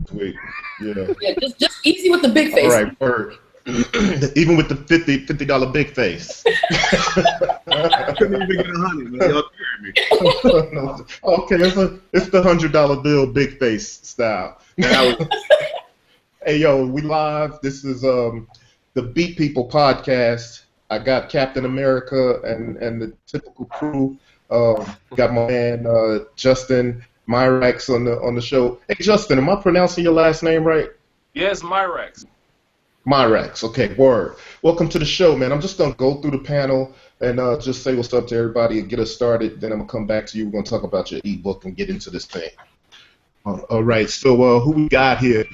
Sweet. Yeah. Yeah, just easy with the big face. All right, word. Even with the $50 big face. I couldn't even get 100, man. Y'all scared me. No, okay, it's the $100 bill big face style. Hey yo, we live. This is the Beat People podcast. I got Captain America and the typical crew. Got my man Justin Myracks on the show. Hey Justin, am I pronouncing your last name right? Yes, Myracks. Myracks, okay, word. Welcome to the show, man. I'm just going to go through the panel and just say what's up to everybody and get us started. Then I'm going to come back to you. We're going to talk about your ebook and get into this thing. All right, so who we got here?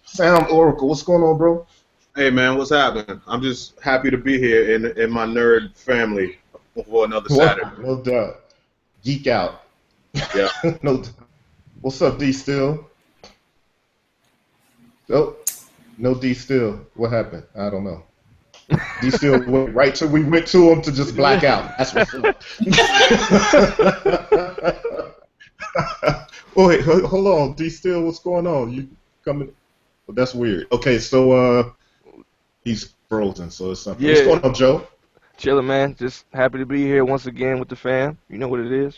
Sound Oracle, what's going on, bro? Hey, man, what's happening? I'm just happy to be here in my nerd family for another Saturday. No doubt. Geek out. Yeah. No doubt. What's up, D Still? Oh. No D Still. What happened? I don't know. D Still went right till we went to him to just black out. That's what's up. Oh wait, hold on. D Still, what's going on? You coming? Well, that's weird. Okay, so he's frozen, so it's something. Yeah. What's going on, Joe? Chilling, man. Just happy to be here once again with the fam. You know what it is.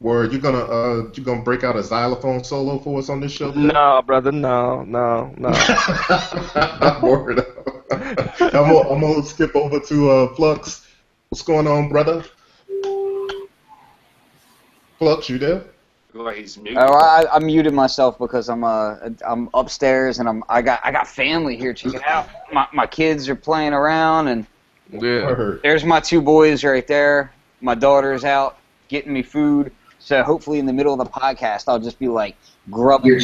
Word, you gonna break out a xylophone solo for us on this show? No, brother, no. Word. I'm gonna skip over to Flux. What's going on, brother? Flux, you there? Like he's muted. Oh, I muted myself because I'm upstairs and I got family here. Check it out. My kids are playing around and Yeah. there's my two boys right there. My daughter's out getting me food. So hopefully in the middle of the podcast I'll just be like grubbing.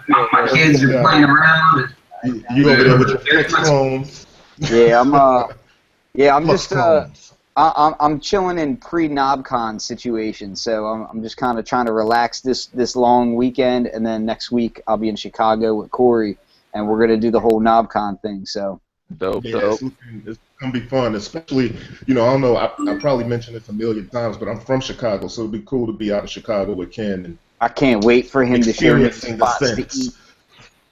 My kids are playing around. You over there with your Flux phones? Yeah, I'm Flux just phones. I'm chilling in pre-NobCon situation, so I'm just kind of trying to relax this long weekend, and then next week I'll be in Chicago with Corey, and we're gonna do the whole NobCon thing. So Dope. It's gonna be fun, especially I don't know. I probably mentioned this a million times, but I'm from Chicago, so it'd be cool to be out of Chicago with Ken and I can't wait for him to show me experiencing the spots to sense. eat.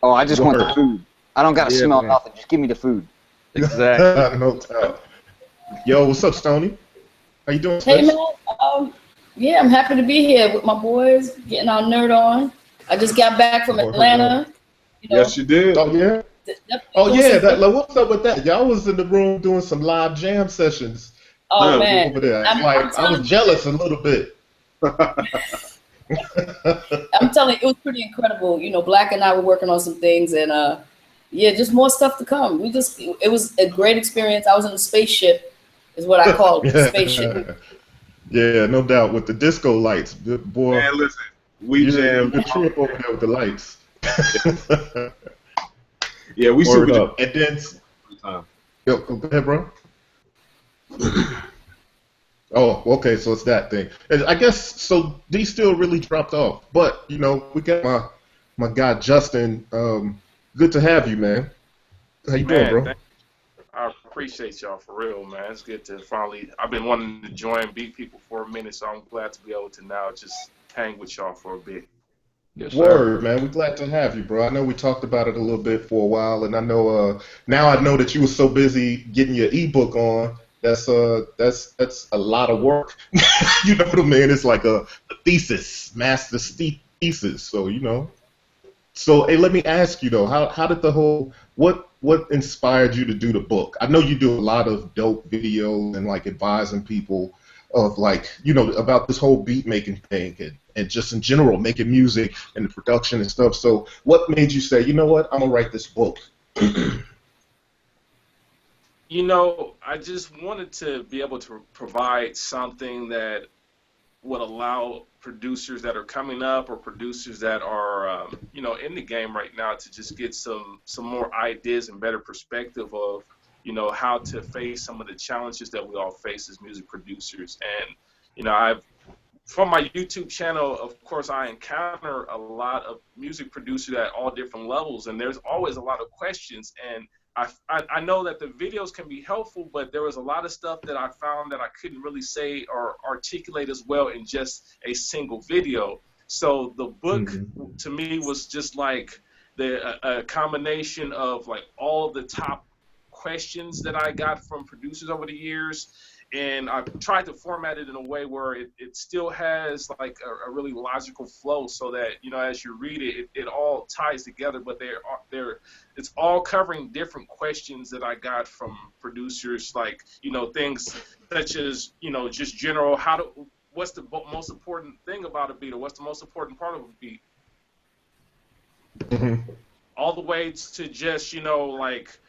Oh, I just want the food. I don't gotta smell man. nothing. Just give me the food. Exactly. No doubt. Yo, what's up, Stoney? How you doing? Hey Sis? man, yeah, I'm happy to be here with my boys, getting our nerd on. I just got back from Atlanta. Yes, you did. Oh yeah. Oh yeah. What's up with that? Y'all was in the room doing some live jam sessions. Oh man, over there. I'm I was jealous a little bit. I'm telling you, it was pretty incredible. Black and I were working on some things, and yeah, just more stuff to come. It was a great experience. I was in a spaceship, is what I called it, spaceship. Yeah, no doubt. With the disco lights, boy. Man, listen, we jammed. The trip over there with the lights. Yeah, we Word super up. And then, yo, go ahead, bro. Oh, okay, so it's that thing. And I guess so. D still really dropped off, but we got my guy Justin. Good to have you, man. How you doing, bro? I appreciate y'all for real, man. It's good to finally. I've been wanting to join Beat People for a minute, so I'm glad to be able to now just hang with y'all for a bit. Yes, sir. Word, man. We're glad to have you, bro. I know we talked about it a little bit for a while, and I know now I know that you were so busy getting your ebook on. That's a lot of work. You know what I mean? It's like a thesis, master's thesis. So So hey, let me ask you though, how did the whole what inspired you to do the book? I know you do a lot of dope videos and like advising people of like about this whole beat making thing and just in general making music and the production and stuff. So what made you say, you know what, I'm gonna write this book? I just wanted to be able to provide something that would allow producers that are coming up or producers that are, in the game right now to just get some more ideas and better perspective of, how to face some of the challenges that we all face as music producers. And, from my YouTube channel, of course, I encounter a lot of music producers at all different levels, and there's always a lot of questions. And I know that the videos can be helpful, but there was a lot of stuff that I found that I couldn't really say or articulate as well in just a single video. So the book to me was just like a combination of like all the top questions that I got from producers over the years, and I tried to format it in a way where it still has like a really logical flow, so that, you know, as you read it, it all ties together, but it's all covering different questions that I got from producers, like, you know, things such as, you know, just general, what's the most important thing about a beat, or what's the most important part of a beat, all the way to just, you know, like,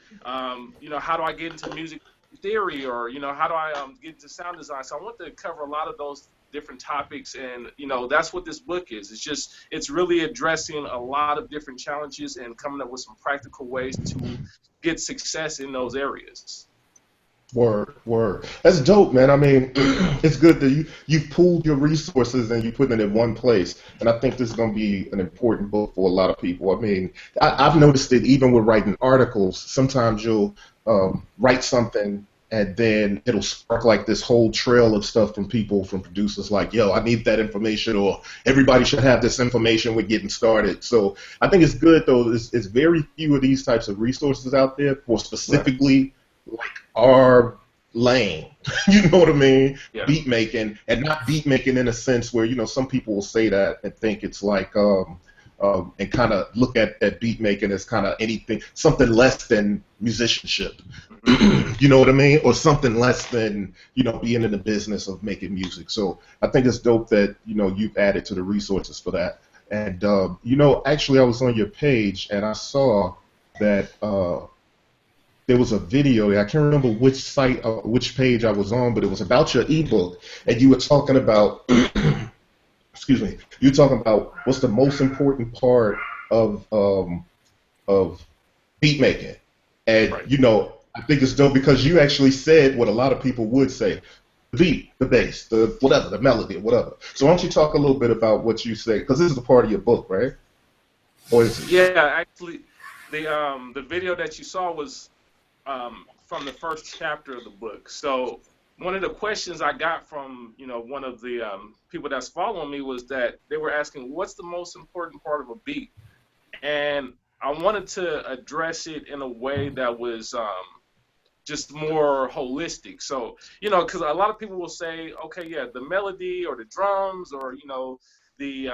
you know, how do I get into music theory, or, you know, how do I get into sound design. So I want to cover a lot of those different topics, and, you know, that's what this book is. It's really addressing a lot of different challenges and coming up with some practical ways to get success in those areas. Word. That's dope, man. I mean, it's good that you've pooled your resources and you put it in one place. And I think this is going to be an important book for a lot of people. I mean, I've noticed it even with writing articles. Sometimes you'll write something and then it'll spark like this whole trail of stuff from people, from producers like, yo, I need that information, or everybody should have this information. We're getting started. So I think it's good, though. There's very few of these types of resources out there for specifically like our lane. You know what I mean? Yeah. Beat making, and not beat making in a sense where, you know, some people will say that and think it's like and kind of look at beat making as kind of anything, something less than musicianship. You know what I mean? Or something less than, you know, being in the business of making music. So I think it's dope that, you know, you've added to the resources for that. And you know, actually I was on your page and I saw that there was a video. I can't remember which site, which page I was on, but it was about your ebook, and you were talking about, excuse me, you were talking about what's the most important part of beat making, and right. You know, I think it's dope because you actually said what a lot of people would say: the beat, the bass, the whatever, the melody, whatever. So why don't you talk a little bit about what you say, because this is a part of your book, right? Or is it? Yeah, actually, the video that you saw was from the first chapter of the book. So one of the questions I got from, you know, one of the people that's following me was that they were asking, what's the most important part of a beat? And I wanted to address it in a way that was just more holistic. So, you know, because a lot of people will say, okay, yeah, the melody or the drums, or, you know, the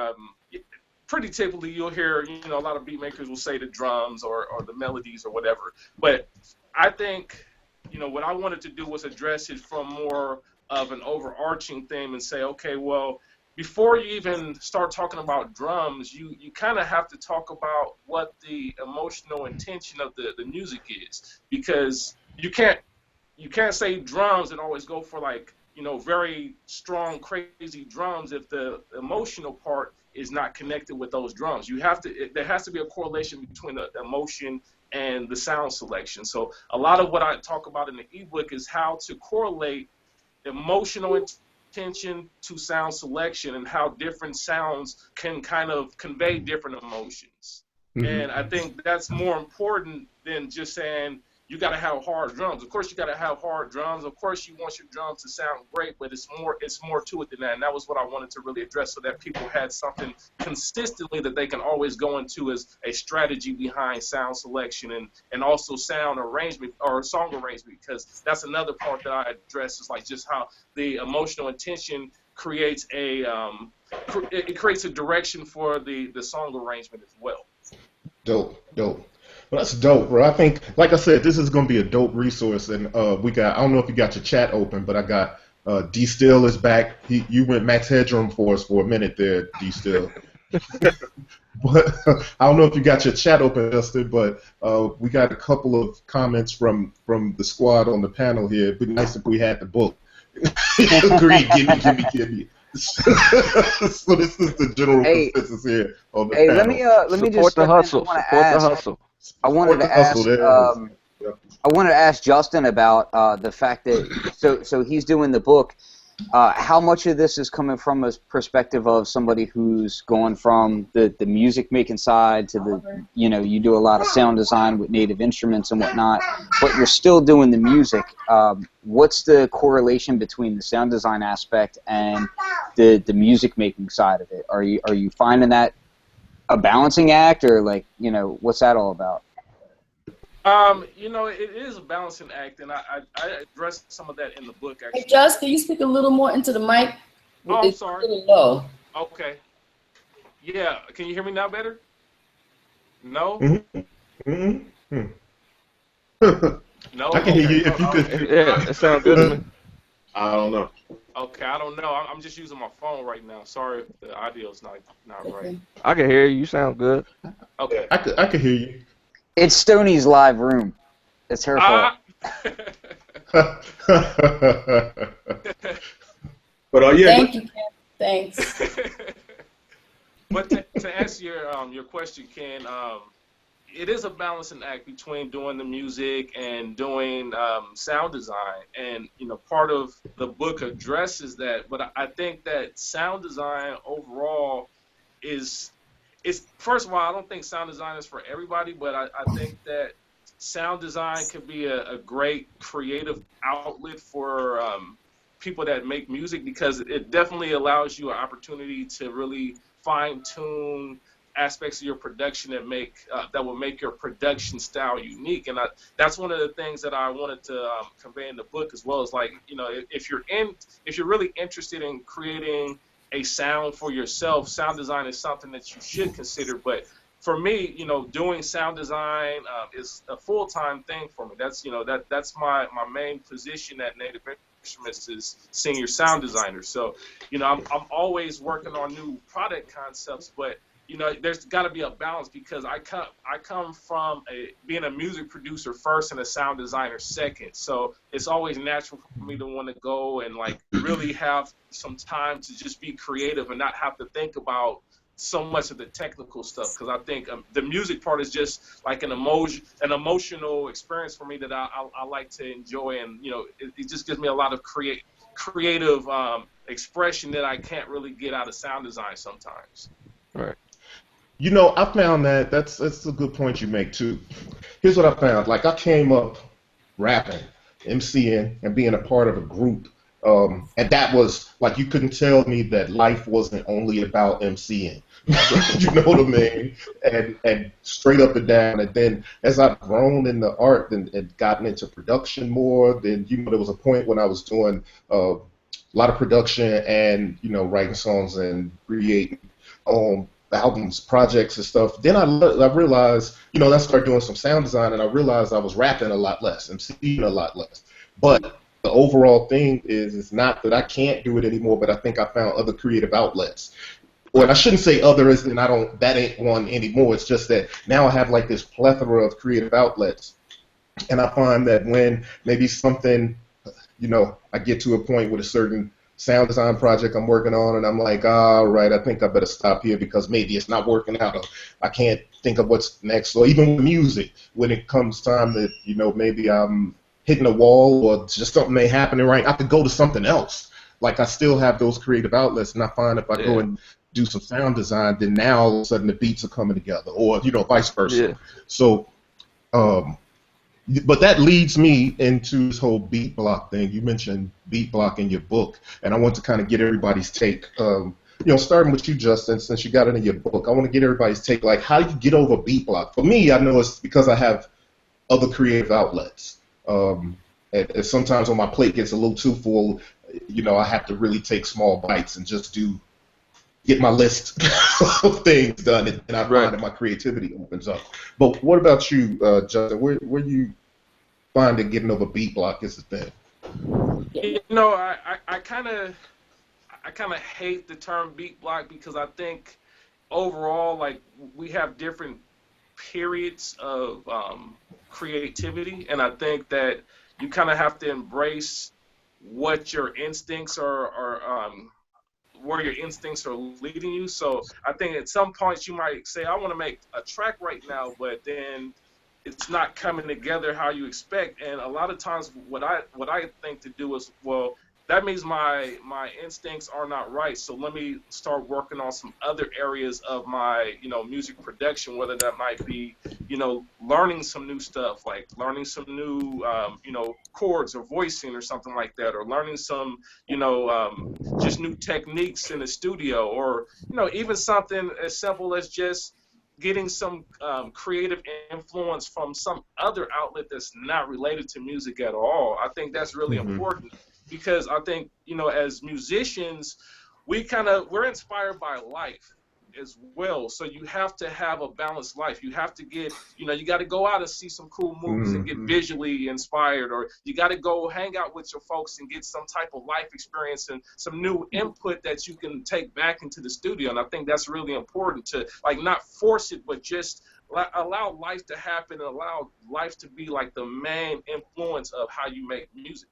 pretty typically you'll hear, you know, a lot of beat makers will say the drums or the melodies or whatever. But I think, you know, what I wanted to do was address it from more of an overarching theme and say, okay, well, before you even start talking about drums, you kind of have to talk about what the emotional intention of the music is, because you can't say drums and always go for, like, you know, very strong, crazy drums if the emotional part is not connected with those drums. There has to be a correlation between the emotion and the sound selection. So a lot of what I talk about in the ebook is how to correlate emotional intention to sound selection, and how different sounds can kind of convey different emotions. And I think that's more important than just saying you got to have hard drums. Of course, you got to have hard drums. Of course, you want your drums to sound great, but it's more to it than that. And that was what I wanted to really address, so that people had something consistently that they can always go into as a strategy behind sound selection, and also sound arrangement or song arrangement, because that's another part that I address, is like just how the emotional intention creates it creates a direction for the song arrangement as well. Dope. Well, that's dope, bro. I think, like I said, this is going to be a dope resource, and we got, I don't know if you got your chat open, but I got D Still is back. You went Max Headroom for us for a minute there, D Still. But I don't know if you got your chat open, Justin, but we got a couple of comments from the squad on the panel here. It'd be nice if we had the book. Agreed. Give me. So this is the general consensus here on the panel. Let me Support just the hustle. Support the hustle. I wanted to ask Justin about the fact that so he's doing the book. How much of this is coming from a perspective of somebody who's going from the music making side to the, you know, you do a lot of sound design with native instruments and whatnot, but you're still doing the music. What's the correlation between the sound design aspect and the music making side of it? Are you finding that a balancing act, or like, you know, what's that all about? You know, it is a balancing act, and I addressed some of that in the book, Hey, actually. Just, can you speak a little more into the mic? Oh, I'm It's sorry. a little low. Okay. Yeah, can you hear me now better? No? Mm-hmm. No? I can hear Okay. you if you could. Yeah, it sounds good to me. I don't know. Okay, I don't know. I'm just using my phone right now. Sorry if the audio is not right. Okay. I can hear you. You sound good. Okay. I could hear you. It's Stoney's live room. It's her fault. But yeah, Thank you, Ken. Thanks. But to answer your question, Ken, it is a balancing act between doing the music and doing sound design, and you know, part of the book addresses that. But I think that sound design overall is first of all, I don't think sound design is for everybody, but I think that sound design could be a great creative outlet for people that make music, because it definitely allows you an opportunity to really fine tune aspects of your production that will make your production style unique. And that's one of the things that I wanted to convey in the book as well. Is like, you know, if you're really interested in creating a sound for yourself, sound design is something that you should consider. But for me, you know, doing sound design is a full-time thing for me. That's, you know, that's my main position at Native Instruments, is senior sound designer. So, you know, I'm always working on new product concepts, but you know, there's got to be a balance, because I come from being a music producer first and a sound designer second. So it's always natural for me to want to go and like really have some time to just be creative and not have to think about so much of the technical stuff, because I think the music part is just like an emotional experience for me that I like to enjoy, and you know, it just gives me a lot of creative expression that I can't really get out of sound design sometimes. Right. You know, I found that's a good point you make too. Here's what I found. Like, I came up rapping, MCing, and being a part of a group. And that was like, you couldn't tell me that life wasn't only about MCing. You know what I mean? And straight up and down. And then as I've grown in the art and gotten into production more, then, you know, there was a point when I was doing a lot of production and, you know, writing songs and creating albums, projects, and stuff. Then I realized, you know, I started doing some sound design, and I realized I was rapping a lot less, MCing a lot less. But the overall thing is not that I can't do it anymore, but I think I found other creative outlets. Or I shouldn't say other, as in that ain't one anymore. It's just that now I have like this plethora of creative outlets, and I find that when maybe something, you know, I get to a point with a certain sound design project I'm working on, and I'm like, all right, I think I better stop here because maybe it's not working out, or I can't think of what's next. Or even with music, when it comes time that, you know, maybe I'm hitting a wall or just something ain't happening right, I could go to something else. Like, I still have those creative outlets, and I find if I go and do some sound design, then now all of a sudden the beats are coming together, or, you know, vice versa. Yeah. So, but that leads me into this whole beat block thing. You mentioned beat block in your book, and I want to kind of get everybody's take. You know, starting with you, Justin, since you got it in your book, I want to get everybody's take. Like, how do you get over beat block? For me, I know it's because I have other creative outlets. And sometimes when my plate gets a little too full, you know, I have to really take small bites and just get my list of things done, and I find that my creativity opens up. But what about you, Justin? Where you find that getting over beat block is the thing? You know, I kind of hate the term beat block, because I think overall, like, we have different periods of creativity, and I think that you kind of have to embrace what your instincts are where your instincts are leading you. So I think at some points you might say, I want to make a track right now, but then it's not coming together how you expect. And a lot of times what I think to do is, well, that means my instincts are not right. So let me start working on some other areas of my, music production, whether that might be, learning some new stuff, like learning some new, chords or voicing or something like that, or learning some, just new techniques in the studio, or, even something as simple as just getting some creative influence from some other outlet that's not related to music at all. I think that's really important, because I think, as musicians, we're inspired by life as well. So you have to have a balanced life. You have to get, you got to go out and see some cool movies and get visually inspired, or you got to go hang out with your folks and get some type of life experience and some new input that you can take back into the studio. And I think that's really important to, like, not force it, but just allow life to happen and allow life to be like the main influence of how you make music.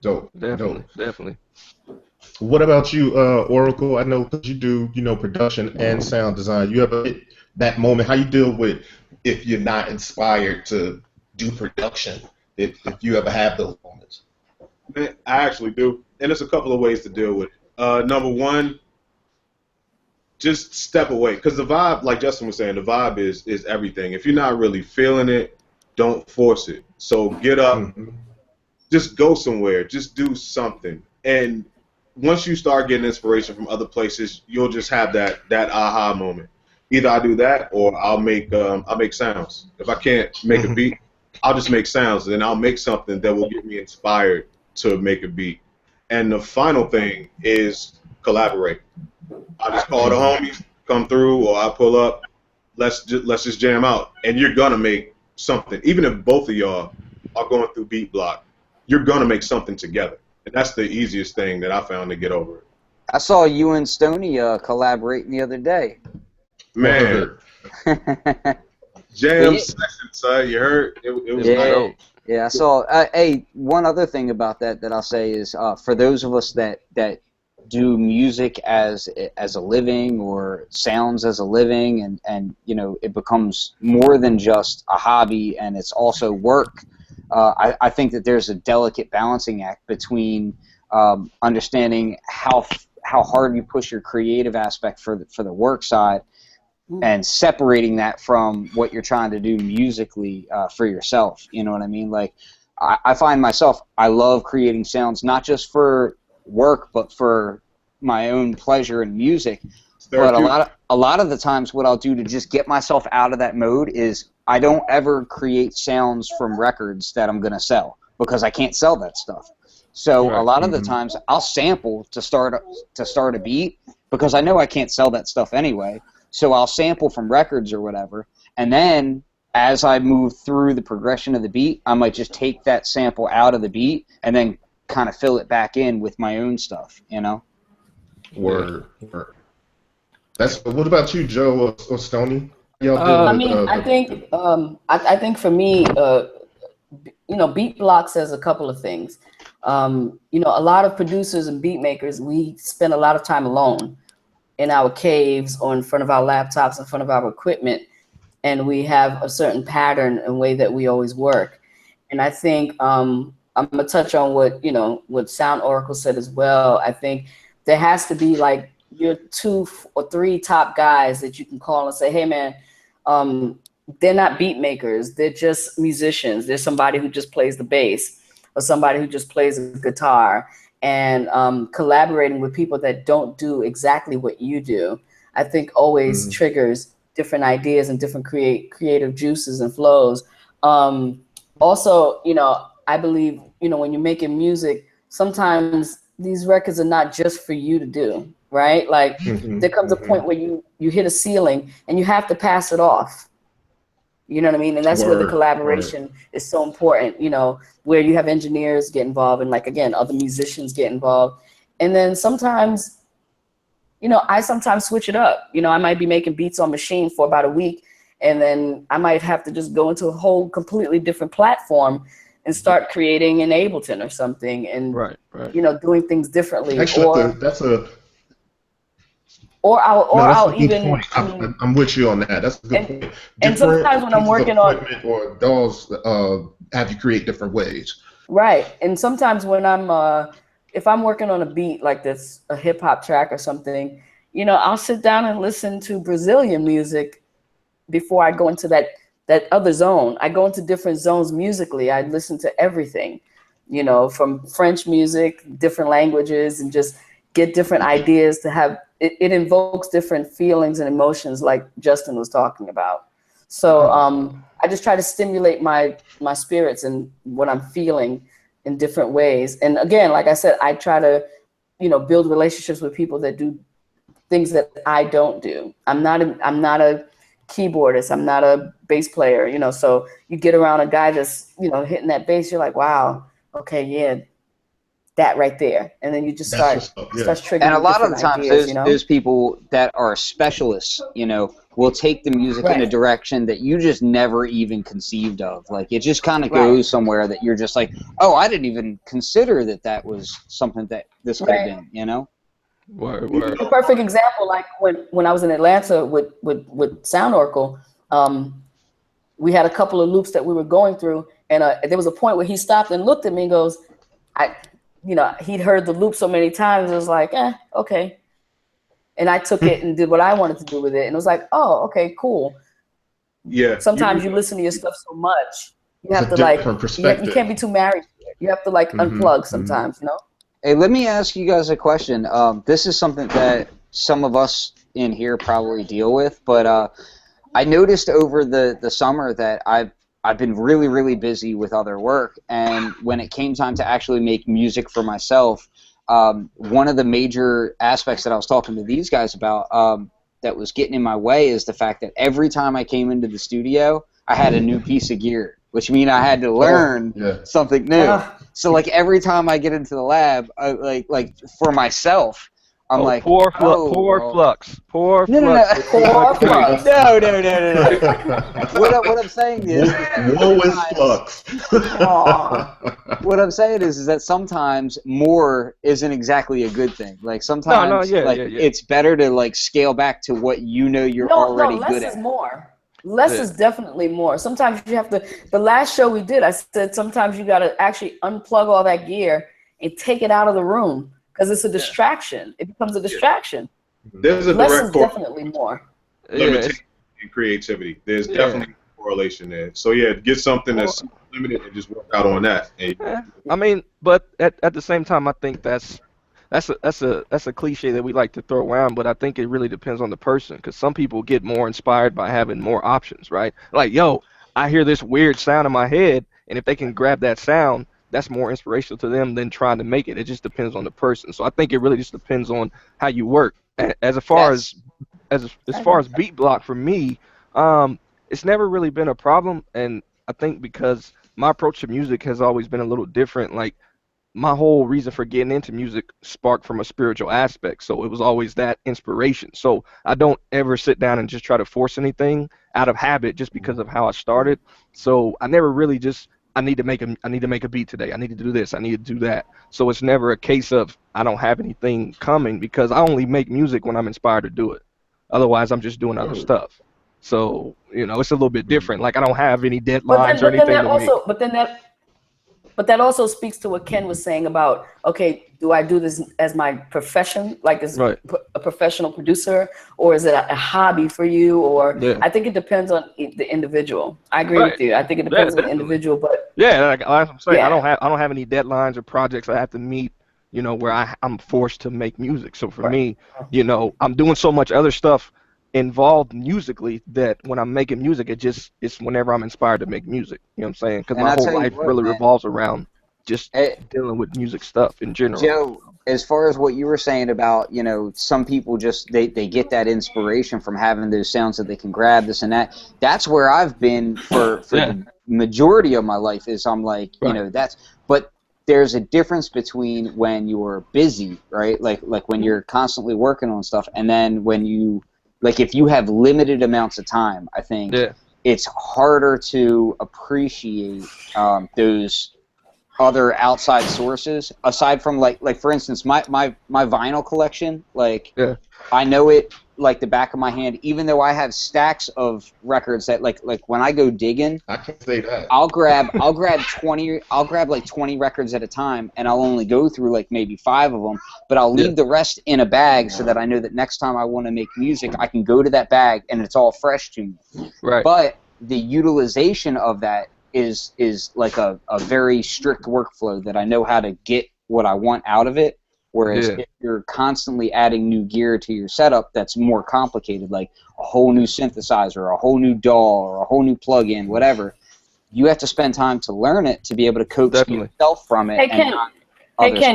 Dope. Definitely. What about you, Oracle? I know because you do, production and sound design. You ever hit that moment? How you deal with if you're not inspired to do production? If you ever have those moments? Man, I actually do, and there's a couple of ways to deal with it. Number one, just step away, because the vibe, like Justin was saying, the vibe is everything. If you're not really feeling it, don't force it. So get up, just go somewhere, just do something, and once you start getting inspiration from other places, you'll just have that aha moment. Either I do that, or I'll make sounds. If I can't make a beat, I'll just make sounds, and then I'll make something that will get me inspired to make a beat. And the final thing is collaborate. I just call the homies, come through, or I pull up. Let's just jam out, and you're gonna make something. Even if both of y'all are going through Beatblock, you're gonna make something together. And that's the easiest thing that I found to get over it. I saw you and Stoney collaborating the other day. Man, jam session, son. You heard? It was dope. Yeah, I saw. Hey, one other thing about that I'll say is, for those of us that do music as a living, or sounds as a living, and it becomes more than just a hobby, and it's also work. I think that there's a delicate balancing act between understanding how hard you push your creative aspect for the work side, and separating that from what you're trying to do musically for yourself. You know what I mean? Like, I find myself, I love creating sounds, not just for work, but for my own pleasure in music. But a lot of the times, what I'll do to just get myself out of that mode is I don't ever create sounds from records that I'm gonna sell, because I can't sell that stuff. So a lot of the times I'll sample to start a beat, because I know I can't sell that stuff anyway. So I'll sample from records or whatever, and then as I move through the progression of the beat, I might just take that sample out of the beat and then kind of fill it back in with my own stuff. Word. That's. What about you, Joe or Stoney? I think for me, Beatblock says a couple of things. A lot of producers and beat makers, we spend a lot of time alone in our caves or in front of our laptops, in front of our equipment, and we have a certain pattern and way that we always work. And I think I'm gonna touch on what Sound Oracle said as well. I think there has to be like your 2 or 3 top guys that you can call and say, hey man, they're not beat makers, they're just musicians. There's somebody who just plays the bass, or somebody who just plays the guitar, and collaborating with people that don't do exactly what you do, I think always triggers different ideas and different creative juices and flows. Also, I believe, when you're making music, sometimes these records are not just for you to do, right? Like there comes a point where you hit a ceiling and you have to pass it off. You know what I mean? And that's where the collaboration is so important, where you have engineers get involved and, like, again, other musicians get involved. And then sometimes, I sometimes switch it up. I might be making beats on Machine for about a week, and then I might have to just go into a whole completely different platform and start creating in Ableton or something, and doing things differently. Actually, that's a. I'll even. Point. I'm with you on that. That's a good point. And sometimes when I'm working on or DAWs, have you create different ways. Right. And sometimes when I'm if I'm working on a beat like this, a hip hop track or something, you know, I'll sit down and listen to Brazilian music before I go into that other zone. I go into different zones musically. I listen to everything, you know, from French music, different languages, and just get different ideas to have it invokes different feelings and emotions like Justin was talking about. So I just try to stimulate my spirits and what I'm feeling in different ways. And again, like I said, I try to, you know, build relationships with people that do things that I don't do. I'm not a keyboardist. I'm not a bass player, you know, so you get around a guy that's, you know, hitting that bass, you're like, wow, okay, yeah, that right there. And then you just starts triggering. And a lot of the times ideas, you know? those people that are specialists, you know, will take the music in a direction that you just never even conceived of. Like it just kind of goes somewhere that you're just like, oh, I didn't even consider that was something that this could have been, you know? Word. A perfect example, like when I was in Atlanta with Sound Oracle, we had a couple of loops that we were going through, and there was a point where he stopped and looked at me and goes, you know, he'd heard the loop so many times, it was like, okay. And I took it and did what I wanted to do with it, and it was like, oh, okay, cool. Yeah. Sometimes you listen to your stuff so much, you have to like, you can't be too married to it. You have to like unplug sometimes, you know? Hey, let me ask you guys a question. This is something that some of us in here probably deal with, but I noticed over the summer that I've been really, really busy with other work, and when it came time to actually make music for myself, one of the major aspects that I was talking to these guys about that was getting in my way is the fact that every time I came into the studio, I had a new piece of gear, which means I had to learn something new. So like every time I get into the lab, I, like for myself, I'm like, poor flux. No. What I'm saying is, woe is flux. What I'm saying is that sometimes more isn't exactly a good thing. Like sometimes, it's better to like scale back to what you know you're already good at. Less is more. Less is definitely more. Sometimes you have to. The last show we did, I said sometimes you got to actually unplug all that gear and take it out of the room. Because it's a distraction. It becomes a distraction. There's a less direct is definitely more. Limitation in creativity. There's definitely a correlation there. So yeah, get something that's limited and just work out on that. I mean, but at the same time, I think that's a cliche that we like to throw around, but I think it really depends on the person, because some people get more inspired by having more options, right? Like, yo, I hear this weird sound in my head, and if they can grab that sound, that's more inspirational to them than trying to make it. It just depends on the person. So I think it really just depends on how you work. As far as BeatBlock for me, it's never really been a problem, and I think because my approach to music has always been a little different. Like my whole reason for getting into music sparked from a spiritual aspect, so it was always that inspiration. So I don't ever sit down and just try to force anything out of habit just because of how I started. So I never really just I need to make a beat today. I need to do this. I need to do that. So it's never a case of I don't have anything coming, because I only make music when I'm inspired to do it. Otherwise, I'm just doing other stuff. So, you know, it's a little bit different. Like I don't have any deadlines or anything to make. But that also speaks to what Ken was saying about, okay, do I do this as my profession, like as a professional producer, or is it a hobby for you? Or I think it depends on the individual. I agree with you. I think it depends on the individual. But like I'm saying, I don't have any deadlines or projects I have to meet, you know, where I'm forced to make music. So for me, you know, I'm doing so much other stuff involved musically that when I'm making music, it's whenever I'm inspired to make music. You know what I'm saying? Because my whole life really revolves around just dealing with music stuff in general. Joe, as far as what you were saying about, you know, some people just they get that inspiration from having those sounds that they can grab this and that. That's where I've been for the majority of my life. Is I'm like, you know, but there's a difference between when you're busy, right? Like when you're constantly working on stuff, and then when you like if you have limited amounts of time, I think it's harder to appreciate those other outside sources aside from like for instance my vinyl collection. Like I know it like the back of my hand, even though I have stacks of records that like when I go digging, I can say that. I'll grab like 20 records at a time, and I'll only go through like maybe 5 of them, but I'll leave the rest in a bag so that I know that next time I want to make music, I can go to that bag and it's all fresh to me. Right. But the utilization of that is like a very strict workflow that I know how to get what I want out of it. Whereas if you're constantly adding new gear to your setup, that's more complicated, like a whole new synthesizer, a whole new DAW, or a whole new plugin, whatever. You have to spend time to learn it to be able to coach yourself from it. Hey Ken,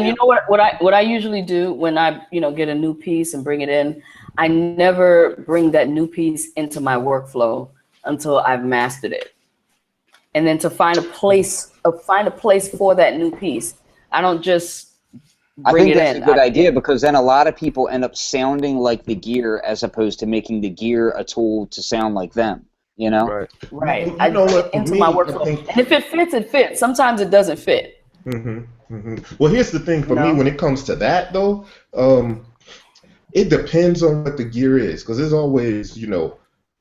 you know what I usually do when I get a new piece and bring it in? I never bring that new piece into my workflow until I've mastered it, and then to find a place for that new piece. I don't just bring it in. I think that's a good idea, because then a lot of people end up sounding like the gear as opposed to making the gear a tool to sound like them. You know? Right. I bring it into my workflow, and if it fits, it fits. Sometimes it doesn't fit. Well, here's the thing for me when it comes to that, though. It depends on what the gear is, because there's always,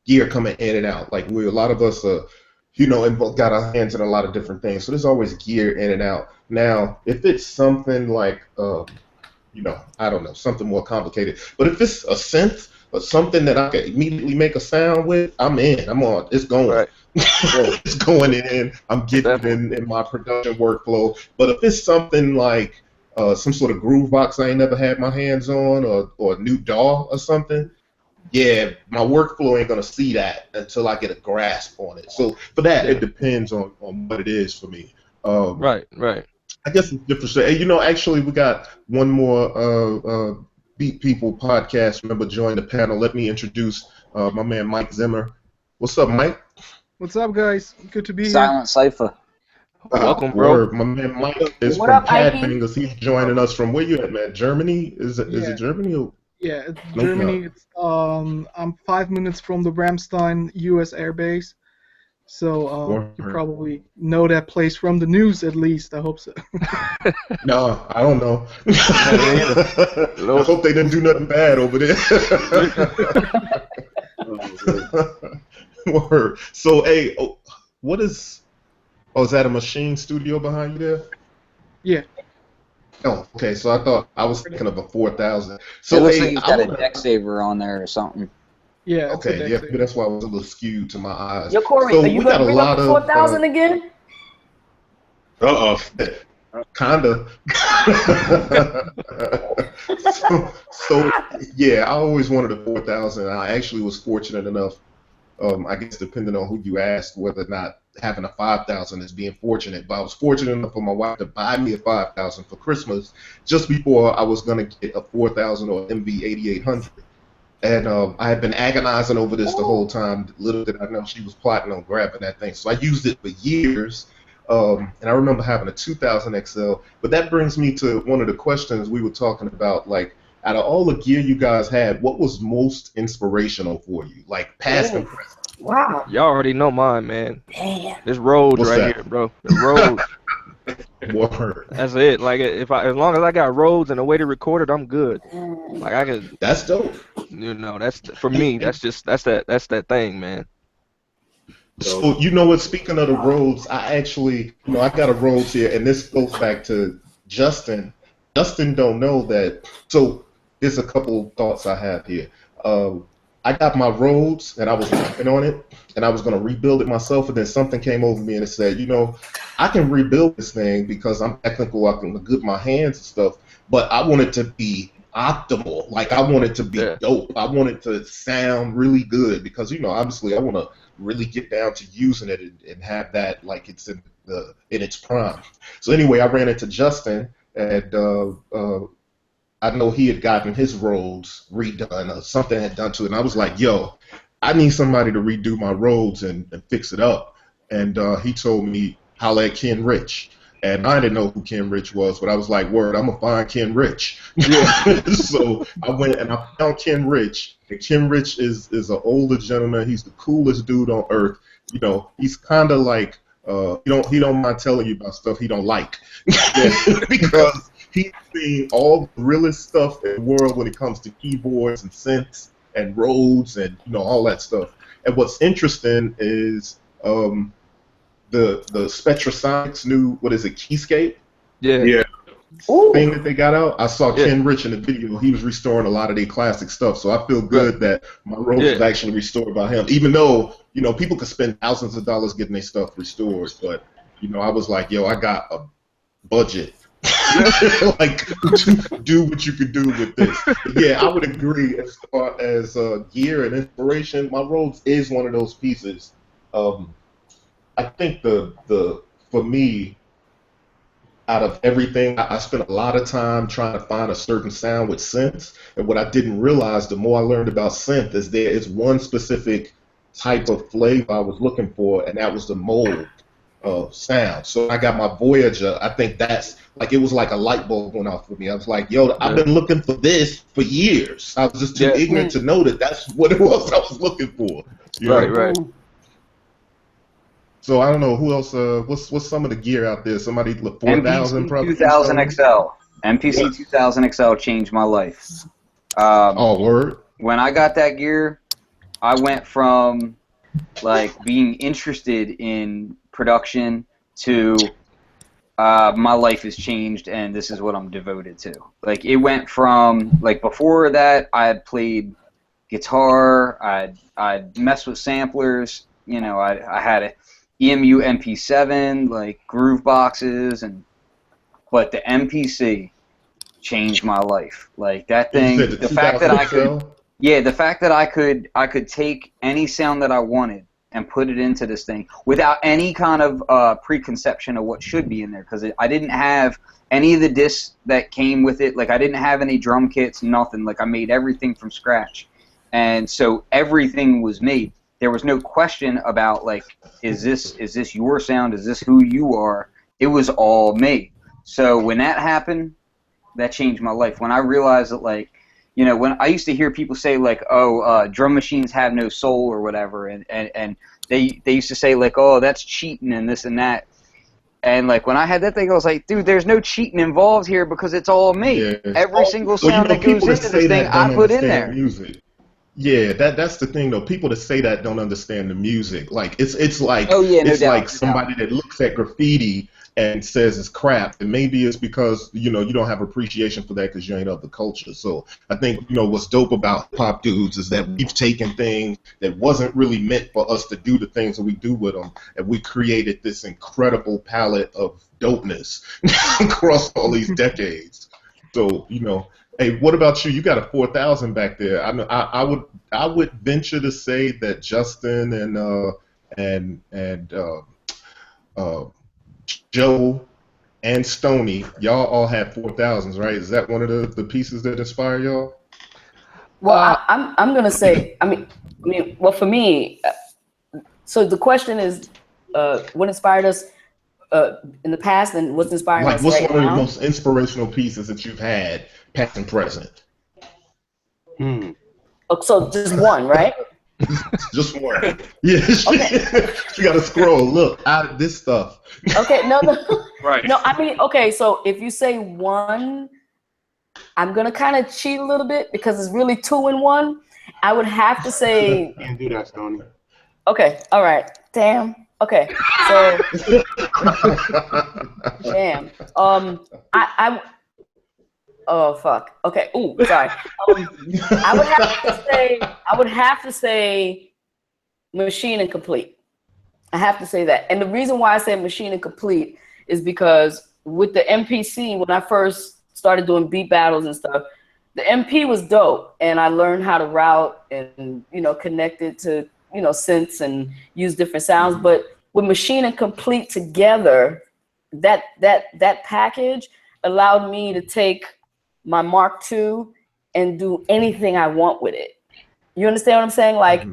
gear coming in and out. Like a lot of us and got our hands in a lot of different things. So there's always gear in and out. Now, if it's something like, I don't know, something more complicated. But if it's a synth or something that I can immediately make a sound with, I'm in. I'm on. It's going. Right. It's going in. I'm getting it in my production workflow. But if it's something like some sort of groove box I ain't never had my hands on, or a new DAW or something, yeah, my workflow ain't gonna see that until I get a grasp on it. So for that, it depends on what it is for me. Right. I guess it's different. Hey, actually, we got one more Beat People podcast member join the panel. Let me introduce my man Mike Zimmer. What's up, Mike? What's up, guys? Good to be here. Silent Cipher. Welcome, bro. My man Mike is What from up, Ike? Bangers. He's joining us from where you at, man? Germany? Is it Germany? Or? Yeah, it's Germany. It's I'm 5 minutes from the Ramstein U.S. Air Base, so you probably know that place from the news, at least. I hope so. No, I don't know. I hope they didn't do nothing bad over there. Word. So, hey, what is? Oh, is that a machine studio behind you there? Yeah. Oh, okay. So I was thinking of a 4000. So it looks like he's got a deck saver on there or something. Yeah. Okay. Yeah. That's why I was a little skewed to my eyes. Yo, Corey, are you gonna bring up the 4000 again? Kinda. so yeah, I always wanted a 4000. I actually was fortunate enough. I guess depending on who you asked, whether or not having a 5000 is being fortunate, but I was fortunate enough for my wife to buy me a 5000 for Christmas just before I was gonna get a 4000 or MV 8800, and I had been agonizing over this the whole time. Little did I know she was plotting on grabbing that thing, so I used it for years, and I remember having a 2000 XL. But that brings me to one of the questions we were talking about, like, out of all the gear you guys had, what was most inspirational for you, like past and present? Wow. Y'all already know mine, man. Damn. This Rhodes What's right that? here, bro. The Rhodes. Word. That's it. Like, as long as I got Rhodes and a way to record it, I'm good. Like, I could. That's dope. That's for me. That's that thing, man. So what? Speaking of the Rhodes, I actually, I got a Rhodes here, and this goes back to Justin. Justin don't know that. So there's a couple thoughts I have here. I got my Rhodes, and I was working on it, and I was going to rebuild it myself, and then something came over me and it said, I can rebuild this thing because I'm technical, I can good my hands and stuff, but I want it to be optimal. Like, I want it to be dope. I want it to sound really good because, obviously I want to really get down to using it and have that like it's in its prime. So anyway, I ran into Justin, and I know he had gotten his Rhodes redone or something had done to it, and I was like, yo, I need somebody to redo my Rhodes and fix it up. And he told me, holla at Ken Rich. And I didn't know who Ken Rich was, but I was like, word, I'm going to find Ken Rich. So I went and I found Ken Rich. And Ken Rich is an older gentleman. He's the coolest dude on earth. He's kind of like, he don't mind telling you about stuff he don't like. Because he's seen all the realest stuff in the world when it comes to keyboards and synths. and Rhodes and all that stuff. And what's interesting is the Spectrasonics new, what is it, Keyscape? Yeah. Thing that they got out. I saw Yeah. Ken Rich in the video. He was restoring a lot of their classic stuff. So I feel good that my Rhodes was actually restored by him. Even though, people could spend thousands of dollars getting their stuff restored. But, I was like, yo, I got a budget. Like, do what you could do with this. But yeah, I would agree as far as gear and inspiration. My Rhodes is one of those pieces. I think for me, out of everything, I spent a lot of time trying to find a certain sound with synths. And what I didn't realize, the more I learned about synth, is there is one specific type of flavor I was looking for, and that was the mold sound. So I got my Voyager. I think that's like, it was like a light bulb went off for me. I was like, yo, I've been looking for this for years. I was just too ignorant to know that that's what it was I was looking for. Right. So I don't know who else. What's some of the gear out there? Somebody 4000 probably. 2000 XL. MPC 2000 XL changed my life. Word. When I got that gear, I went from like being interested in production to my life has changed and this is what I'm devoted to. Like, it went from, like, before that I had played guitar, I'd messed with samplers, I had a EMU MP7, like groove boxes, but the MPC changed my life. Like, that thing, the fact that I could take any sound that I wanted and put it into this thing without any kind of preconception of what should be in there, because I didn't have any of the discs that came with it. Like, I didn't have any drum kits, nothing. Like, I made everything from scratch, and so everything was made. There was no question about, like, is this your sound? Is this who you are? It was all made. So when that happened, that changed my life. When I realized that, like, when I used to hear people say, like, drum machines have no soul or whatever, and they used to say, like, oh, that's cheating and this and that. And, like, when I had that thing, I was like, dude, there's no cheating involved here because it's all made. Yeah. Every single sound that goes into this thing, I put in there. Music. Yeah, that's the thing though. People that say that don't understand the music. Like, it's like like somebody that looks at graffiti and says it's crap, and maybe it's because you don't have appreciation for that because you ain't of the culture. So I think what's dope about pop dudes is that we've taken things that wasn't really meant for us to do the things that we do with them, and we created this incredible palette of dopeness across all these decades. So hey, what about you? You got a 4000 back there. I would venture to say that Justin and Joe and Stoney, y'all all had 4000s, right? Is that one of the pieces that inspire y'all? Well, I'm gonna say, well, for me, so the question is, what inspired us in the past, and what's inspiring us right now? What's one of the most inspirational pieces that you've had, past and present? Oh, so just one, right? Just one. Yeah, she got to scroll. Look, out of this stuff. Okay, no. Right. No, okay, so if you say one, I'm going to kind of cheat a little bit because it's really 2 in 1. I would have to say... Can't do that, Stoney. Okay, all right. Damn. Okay, so... Damn. Oh, fuck. Okay, ooh, sorry. I would have to say Machine and Complete. I have to say that. And the reason why I say Machine and Complete is because with the MPC, when I first started doing beat battles and stuff, the MP was dope, and I learned how to route and connect it to synths and use different sounds. But with Machine and Complete together, that package allowed me to take my Mark II and do anything I want with it. You understand what I'm saying? Like,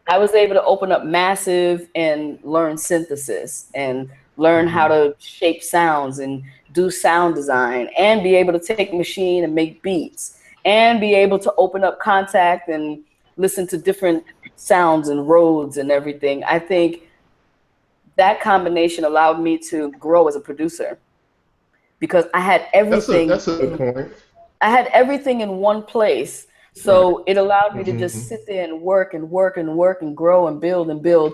I was able to open up Massive and learn synthesis and learn how to shape sounds and do sound design, and be able to take Machine and make beats, and be able to open up Contact and listen to different sounds and Rhodes and everything. I think that combination allowed me to grow as a producer because I had everything. That's a good point. I had everything in one place. So it allowed me to just sit there and work and work and work and grow and build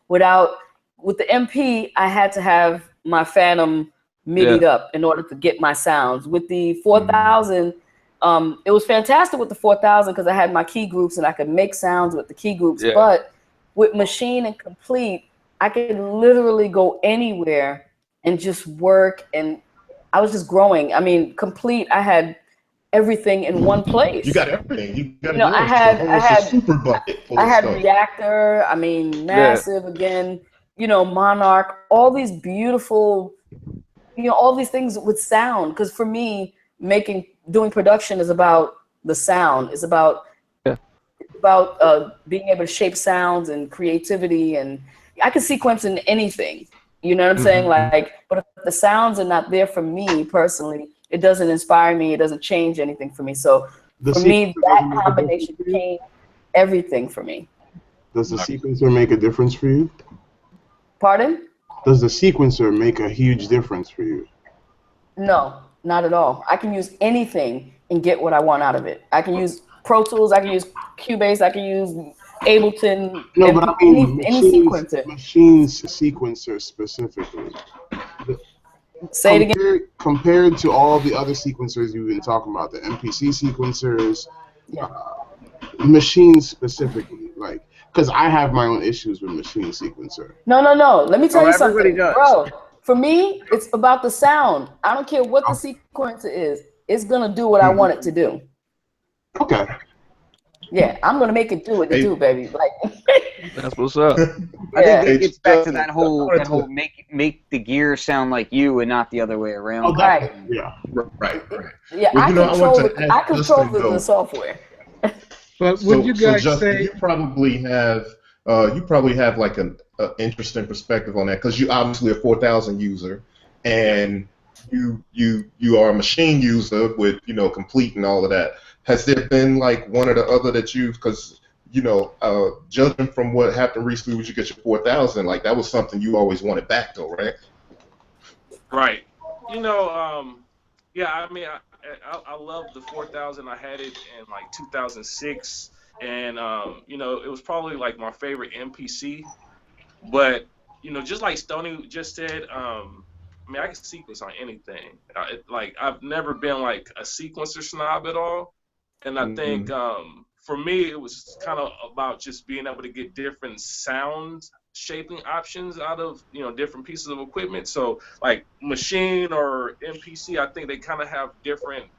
without, with the MP, I had to have my Phantom MIDI'd up in order to get my sounds. With the 4000, it was fantastic with the 4000 because I had my key groups and I could make sounds with the key groups. But with Machine and Complete, I could literally go anywhere and just work, and I was just growing. I mean, Complete, I had everything in one place. You got everything. You know, I had super bucket full I of had stuff. Reactor. I mean, Massive again. You know, Monarch. All these beautiful, all these things with sound. Because for me, doing production is about the sound. It's about being able to shape sounds and creativity, and I can sequence in anything. You know what I'm saying? Like, but if the sounds are not there for me personally, it doesn't inspire me. It doesn't change anything for me. So for me, that combination changed everything for me. Does the sequencer make a difference for you? Pardon? Does the sequencer make a huge difference for you? No, not at all. I can use anything and get what I want out of it. I can use Pro Tools. I can use Cubase. I can use Ableton. No, but I mean any sequencer. Machine's sequencer specifically. Say it again. Compared to all the other sequencers you've been talking about, the MPC sequencers, Machine specifically, like, because I have my own issues with Machine sequencer. No. Let me tell you something, bro. For me, it's about the sound. I don't care what the sequencer is. It's gonna do what I want it to do. Okay. Yeah, I'm gonna make it do what it do, baby. Like, that's what's up. I think it gets back to that whole make the gear sound like you and not the other way around. Oh, right. Yeah. Right. Yeah, well, I control the software. But would you guys say you probably have like an interesting perspective on that, because you obviously a 4000 user, and you are a Machine user with Complete and all of that. Has there been like one or the other that you've, because judging from what happened recently, when you get your 4000, like that was something you always wanted back though, right? Right. Yeah. I mean, I love the 4000. I had it in like 2006, and it was probably like my favorite MPC. But just like Stoney just said, I mean, I can sequence on anything. I've never been like a sequencer snob at all, and I think for me it was kind of about just being able to get different sound shaping options out of different pieces of equipment. So like Machine or MPC, I think they kind of have different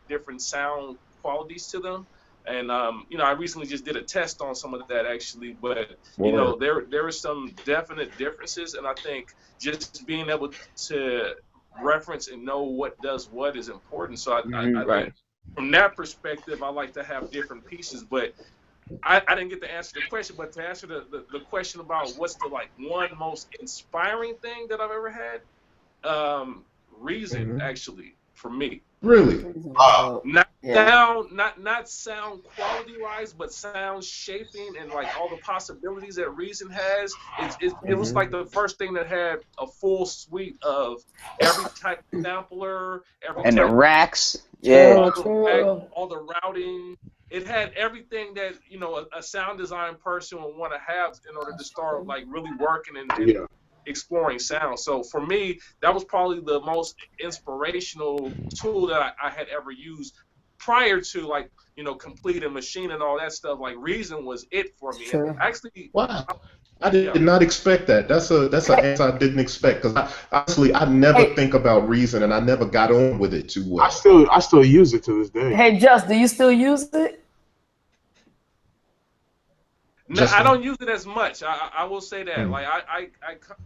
sound qualities to them. And I recently just did a test on some of that actually, but there are some definite differences, and I think just being able to reference and know what does what is important. So I think from that perspective, I like to have different pieces, but I didn't get to answer the question. But to answer the question about what's the one most inspiring thing that I've ever had, Reason actually for me. Really? Not sound quality wise, but sound shaping and like all the possibilities that Reason has. It was like the first thing that had a full suite of every type of sampler, and the racks, all the routing. It had everything that a sound design person would want to have in order to start like really working and exploring sound. So for me, that was probably the most inspirational tool that I had ever used prior to like Complete and Machine and all that stuff. Like Reason was it for me. Sure. And actually, wow. I did not expect that. That's an answer I didn't expect, because I never think about Reason, and I never got on with it too well. I still use it to this day. Hey, Just, do you still use it? No, I don't use it as much. I will say that. Like I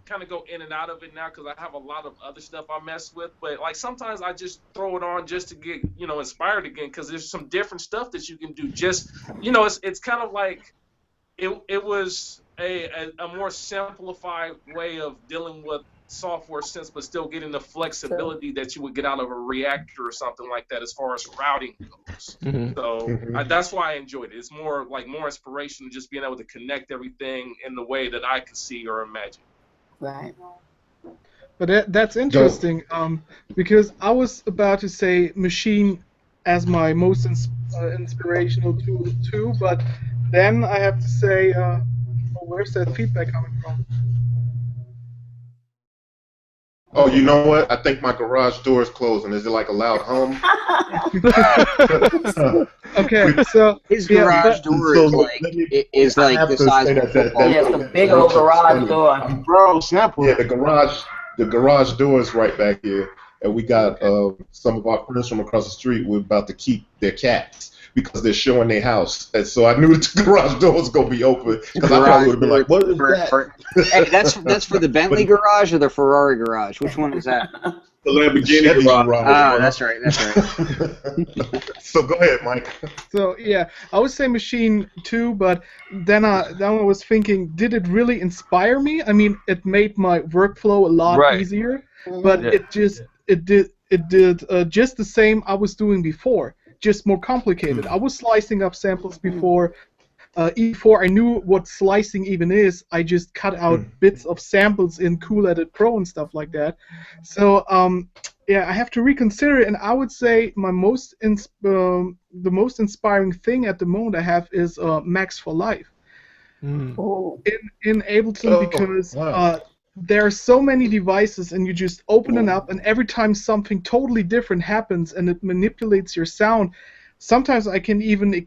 kind of go in and out of it now because I have a lot of other stuff I mess with. But like sometimes I just throw it on just to get inspired again, because there's some different stuff that you can do. Just it's kind of like it was a more simplified way of dealing with software sense, but still getting the flexibility that you would get out of a Reactor or something like that as far as routing goes. So that's why I enjoyed it. It's more inspirational, just being able to connect everything in the way that I could see or imagine. Right. But that's interesting, because I was about to say Machine as my most inspirational tool too. But then I have to say, where's that feedback coming from? Oh, you know what? I think my garage door is closing. Is it like a loud hum? Okay, so his garage door is like the size of a football. Yeah, it's a big old garage door. Bro, sample. Yeah, the garage door is right back here, and we got some of our friends from across the street. We're about to keep their cats because they're showing their house, and so I knew the garage door was gonna be open because I probably would have been like, "What is that?" Hey, that's for the Bentley garage or the Ferrari garage? Which one is that? The Lamborghini garage. Oh, that's right. That's right. So go ahead, Mike. So yeah, I would say Machine 2, but then I was thinking, did it really inspire me? I mean, it made my workflow a lot easier, but it did just the same I was doing before, just more complicated. I was slicing up samples before. Before I knew what slicing even is, I just cut out bits of samples in Cool Edit Pro and stuff like that. So yeah, I have to reconsider it, and I would say my the most inspiring thing at the moment I have is Max for Life in Ableton, because there are so many devices, and you just open it up, and every time something totally different happens and it manipulates your sound, sometimes I can even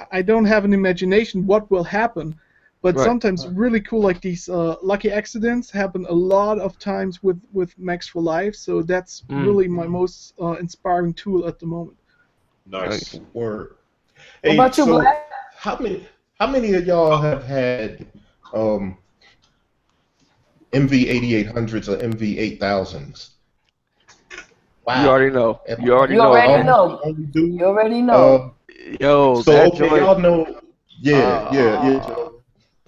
I don't have an imagination what will happen, but sometimes really cool, like these lucky accidents happen a lot of times with Max for Life. So that's really my most inspiring tool at the moment. Nice. Word. What about you, Black? How many of y'all have had MV8800s or MV8000s? Wow. You already know. You already know. You already know. Yo, so okay, y'all know. Yeah.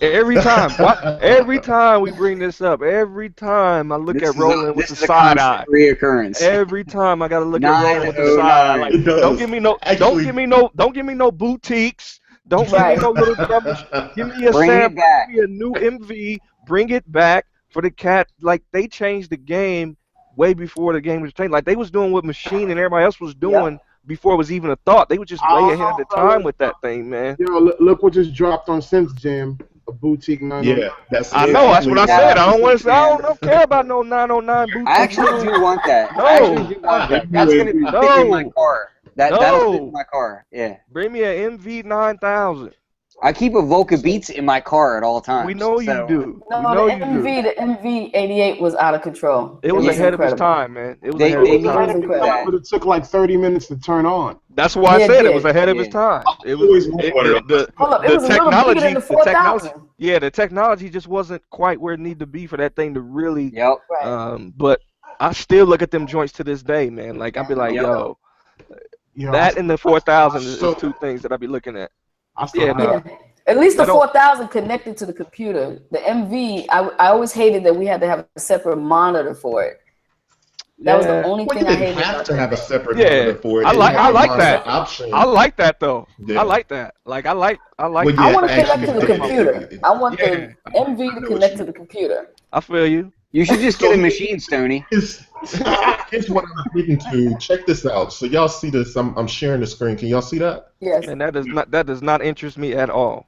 Every time we bring this up, every time I look at Roland with the side eye, reoccurrence. Every time I gotta look at Roland with the side eye. Like, don't give me no boutiques. Don't give me no little rubbish. Give me a sample. Give me a new MV. Bring it back for the cat. Like, they changed the game way before the game was changed. Like, they was doing what Machine and everybody else was doing. Before it was even a thought. They were just way ahead of the time with that thing, man. Yo, look what just dropped on Synth Jam. A boutique 909. Yeah, I know. That's what I said. I don't care about no 909 boutique. I actually do want that. No. I actually do want that. That's gonna be fit in my car. That'll fit in my car. Yeah. Bring me an MV9000. I keep a Volca Beats in my car at all times. We know you do. No, the MV88 was out of control. It was ahead of its time, man. It was ahead of its time. But it took like 30 minutes to turn on. That's why I said it was ahead of its time. It was the technology. Yeah, the technology just wasn't quite where it needed to be for that thing to really. But I still look at them joints to this day, man. Like, I'd be like, yo, that and the 4000 is two things that I'd be looking at. At least the 4000 connected to the computer. The MV, I always hated that we had to have a separate monitor for it. That was the only thing I hated. You have to have a separate monitor for it. I like that. I like that though. I like that. Like I like. I want to connect to the computer. I want the MV to connect to the computer. I feel you. You should just get a machine, Stoney. Here's what I'm getting to. Check this out. So y'all see this? I'm sharing the screen. Can y'all see that? Yes. And that does not interest me at all.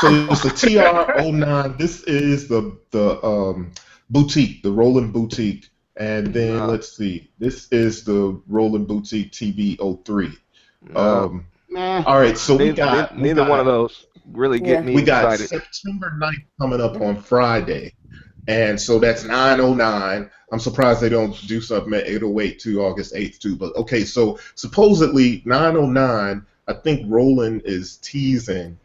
So it's the TR-09. This is the boutique, the Roland boutique, and then let's see. This is the Roland boutique TB-03. All right. So neither one of those really get me excited. We got September 9th coming up on Friday. And so that's 909. I'm surprised they don't do something at 808 to August 8th too. But okay, so supposedly 909, I think Roland is teasing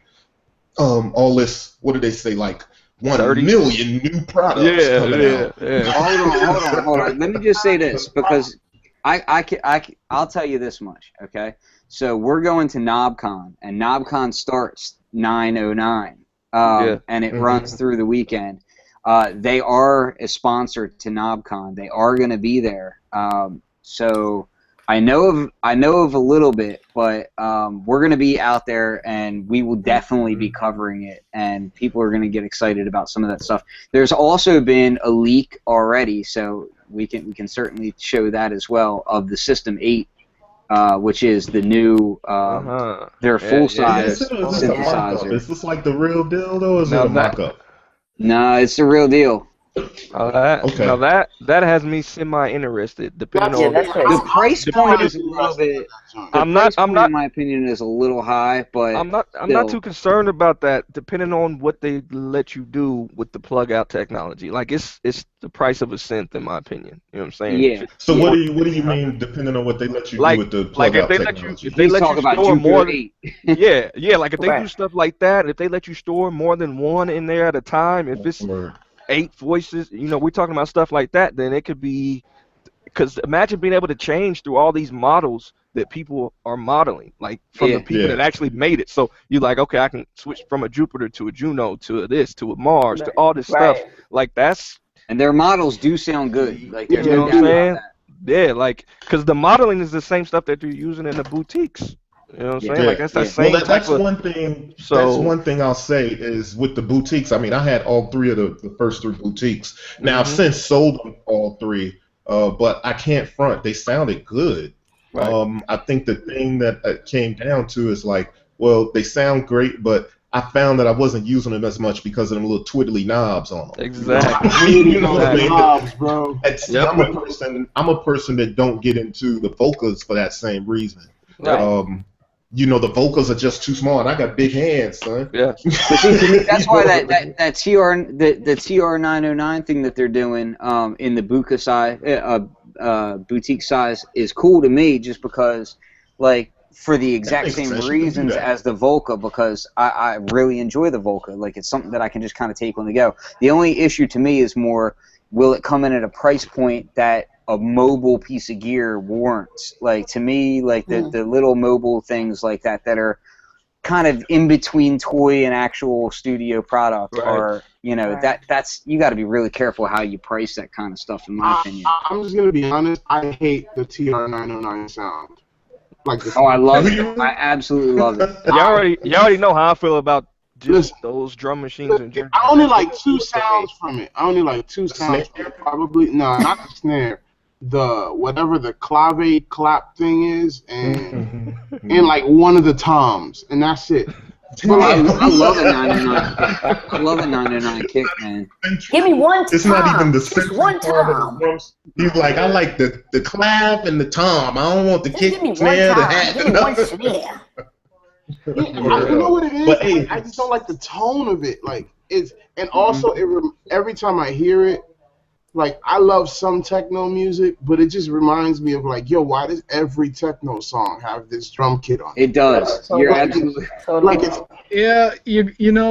all this. What did they say? Like 1 million new products coming out. Yeah. Hold on. Let me just say this, because I'll tell you this much. Okay, so we're going to KnobCon, and KnobCon starts 909, and it runs through the weekend. They are a sponsor to KnobCon. They are going to be there. So I know of a little bit, but we're going to be out there, and we will definitely be covering it, and people are going to get excited about some of that stuff. There's also been a leak already, so we can certainly show that as well, of the System 8 which is the new their full-size synthesizer. Is this like the real deal though, or is it a mock-up? No, it's the real deal. Now that has me semi-interested, depending on the price point is a little bit. In my opinion, is a little high, but I'm not too concerned about that. Depending on what they let you do with the plug-out technology, like it's the price of a synth, in my opinion. You know what I'm saying? Yeah. So what do you mean? Depending on what they let you do with the plug-out technology? If they let you store more, yeah, like if they do stuff like that, if they let you store more than one in there at a time, if it's 8 voices, we're talking about stuff like that, then it could be, because imagine being able to change through all these models that people are modeling, like from the people that actually made it. So you're like, okay, I can switch from a Jupiter to a Juno to this to a Mars to all this stuff. Like and their models do sound good. Like, you know what I'm saying? Yeah, like, because the modeling is the same stuff that they're using in the boutiques. You know what I'm saying? Like that's that same that's one thing. That's one thing I'll say is with the boutiques. I mean, I had all 3 of the first 3 boutiques. Now I've since sold them all 3, but I can't front. They sounded good. Right. I think the thing that it came down to is like, well, they sound great, but I found that I wasn't using them as much because of them little twiddly knobs on them. Exactly. Knobs, bro. I'm a person that don't get into the Volcas for that same reason. Right. The Volcas are just too small, and I got big hands, son. Yeah. That's why that the TR909 thing that they're doing in the boutique size is cool to me, just because, like, for the exact same reasons as the Volca, because I really enjoy the Volca. Like, it's something that I can just kind of take on the go. The only issue to me is more, will it come in at a price point that a mobile piece of gear warrants? Like, to me, like the little mobile things like that are kind of in between toy and actual studio product, or that's you got to be really careful how you price that kind of stuff, in my opinion. I'm just gonna be honest. I hate the TR909 sound. Like I love it. I absolutely love it. You already know how I feel about just those drum machines in general. I only like 2 sounds from it. Probably no, not the snare. Whatever the clave clap thing is, and like one of the toms, and that's it. I love a 99 kick. I love a 99 kick, man. Give me one tom. It's not even the just one tom. He's like, I like the clap and the tom. I don't want the kick, give me snare, the one hat. Give me one snare. You know what it is? But I just don't like the tone of it. Like, it's, and also every time I hear it, like, I love some techno music, but it just reminds me of, like, yo, why does every techno song have this drum kit on it? It does. You're absolutely like, it's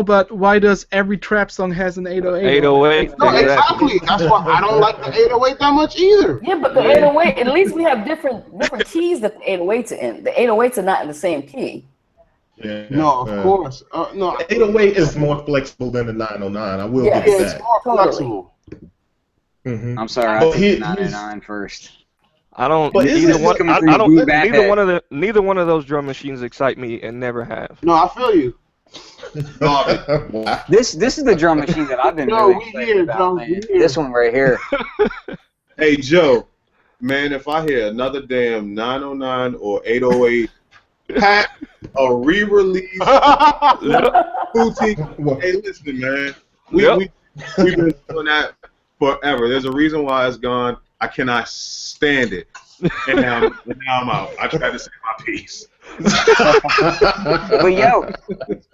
but why does every trap song has an 808? 808. No, exactly. That's why I don't like the 808 that much either. Yeah, but the 808, at least we have different keys that the 808s are in. The 808s are not in the same key. Yeah, no, of course. No, 808 is more flexible than the 909. I will give you that. It's more flexible. I'm sorry, I took 909 first. I don't. Neither one of those drum machines excite me, and never have. No, I feel you. This is the drum machine that I've been really excited about, man. This one right here. Hey Joe, man, if I hear another damn 909 or 808 pack a re-release boutique, hey, listen, man, we've been doing that forever. There's a reason why it's gone. I cannot stand it. And now I'm out. I tried to say my piece. But yo,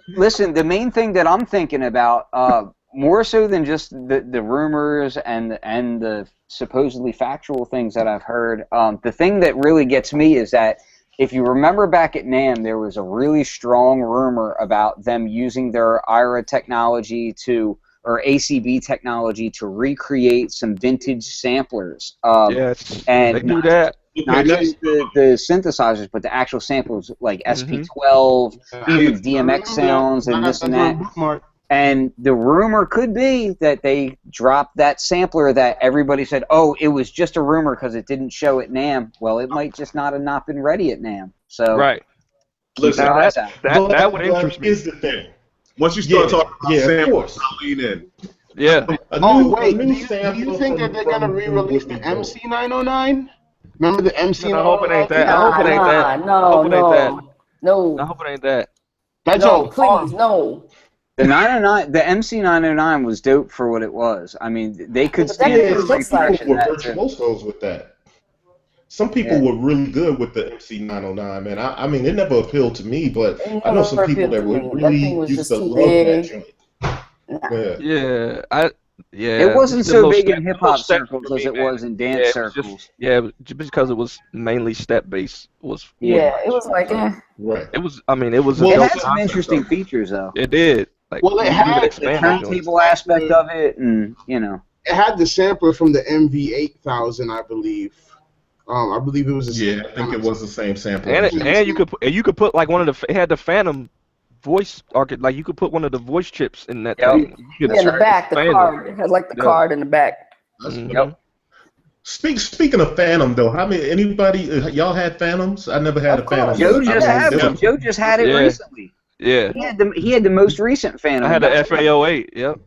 listen, the main thing that I'm thinking about, more so than just the rumors and the supposedly factual things that I've heard, the thing that really gets me is that if you remember back at NAMM, there was a really strong rumor about them using their IRA technology or ACB technology to recreate some vintage samplers. Yes, and they do that. Not just the synthesizers, but the actual samples, like SP12, even DMX sounds, and this and that. And the rumor could be that they dropped that sampler that everybody said, oh, it was just a rumor because it didn't show at NAMM. Well, it might just not have not been ready at NAMM. So right. Listen, that would interest me. Is the thing. Once you start talking about samples, I'll lean in. Yeah. Do you think that they're going to re-release the MC909? Remember the MC? I hope it ain't that. Nah, I hope it ain't that. no, I hope it ain't that. no, I hope it ain't that. That no, joint please, no. The 909, the MC 909 was dope for what it was. I mean, they could But that stand didn't for look like refresh People were that too. virtuosos with that. Some people were really good with the MC 909, man. I mean, it never appealed to me, but I know some people that were really used to love that joint. Yeah. Yeah, It wasn't it's a so little big in step- hip little hop step circles for as me, it man. was in dance Yeah, it was circles. just because it was mainly step based was. Yeah, it was like, Right. It was. I mean, it was. Well, a It dope had some concept, interesting though. features though. It did. Like, Well, it you had could the expand The that joint. turntable aspect of it, and you know. It had the sampler from the MV8000, I believe. I believe it was the same. Yeah, I think it was the same sample. And you could put like one of the. It had the Phantom voice arcade. Like you could put one of the voice chips in that Yep. thing. You could in the back, the expand it. card. It had like the Yeah. card in the back. Mhm. Yep. Speaking of Phantom, though, how many anybody y'all had Phantoms? I never had Of a Phantom. course. Joe but I just mean, had yeah. one. Joe just had it Yeah. recently. Yeah. He had the most recent Phantom. I had the FA08. Yep.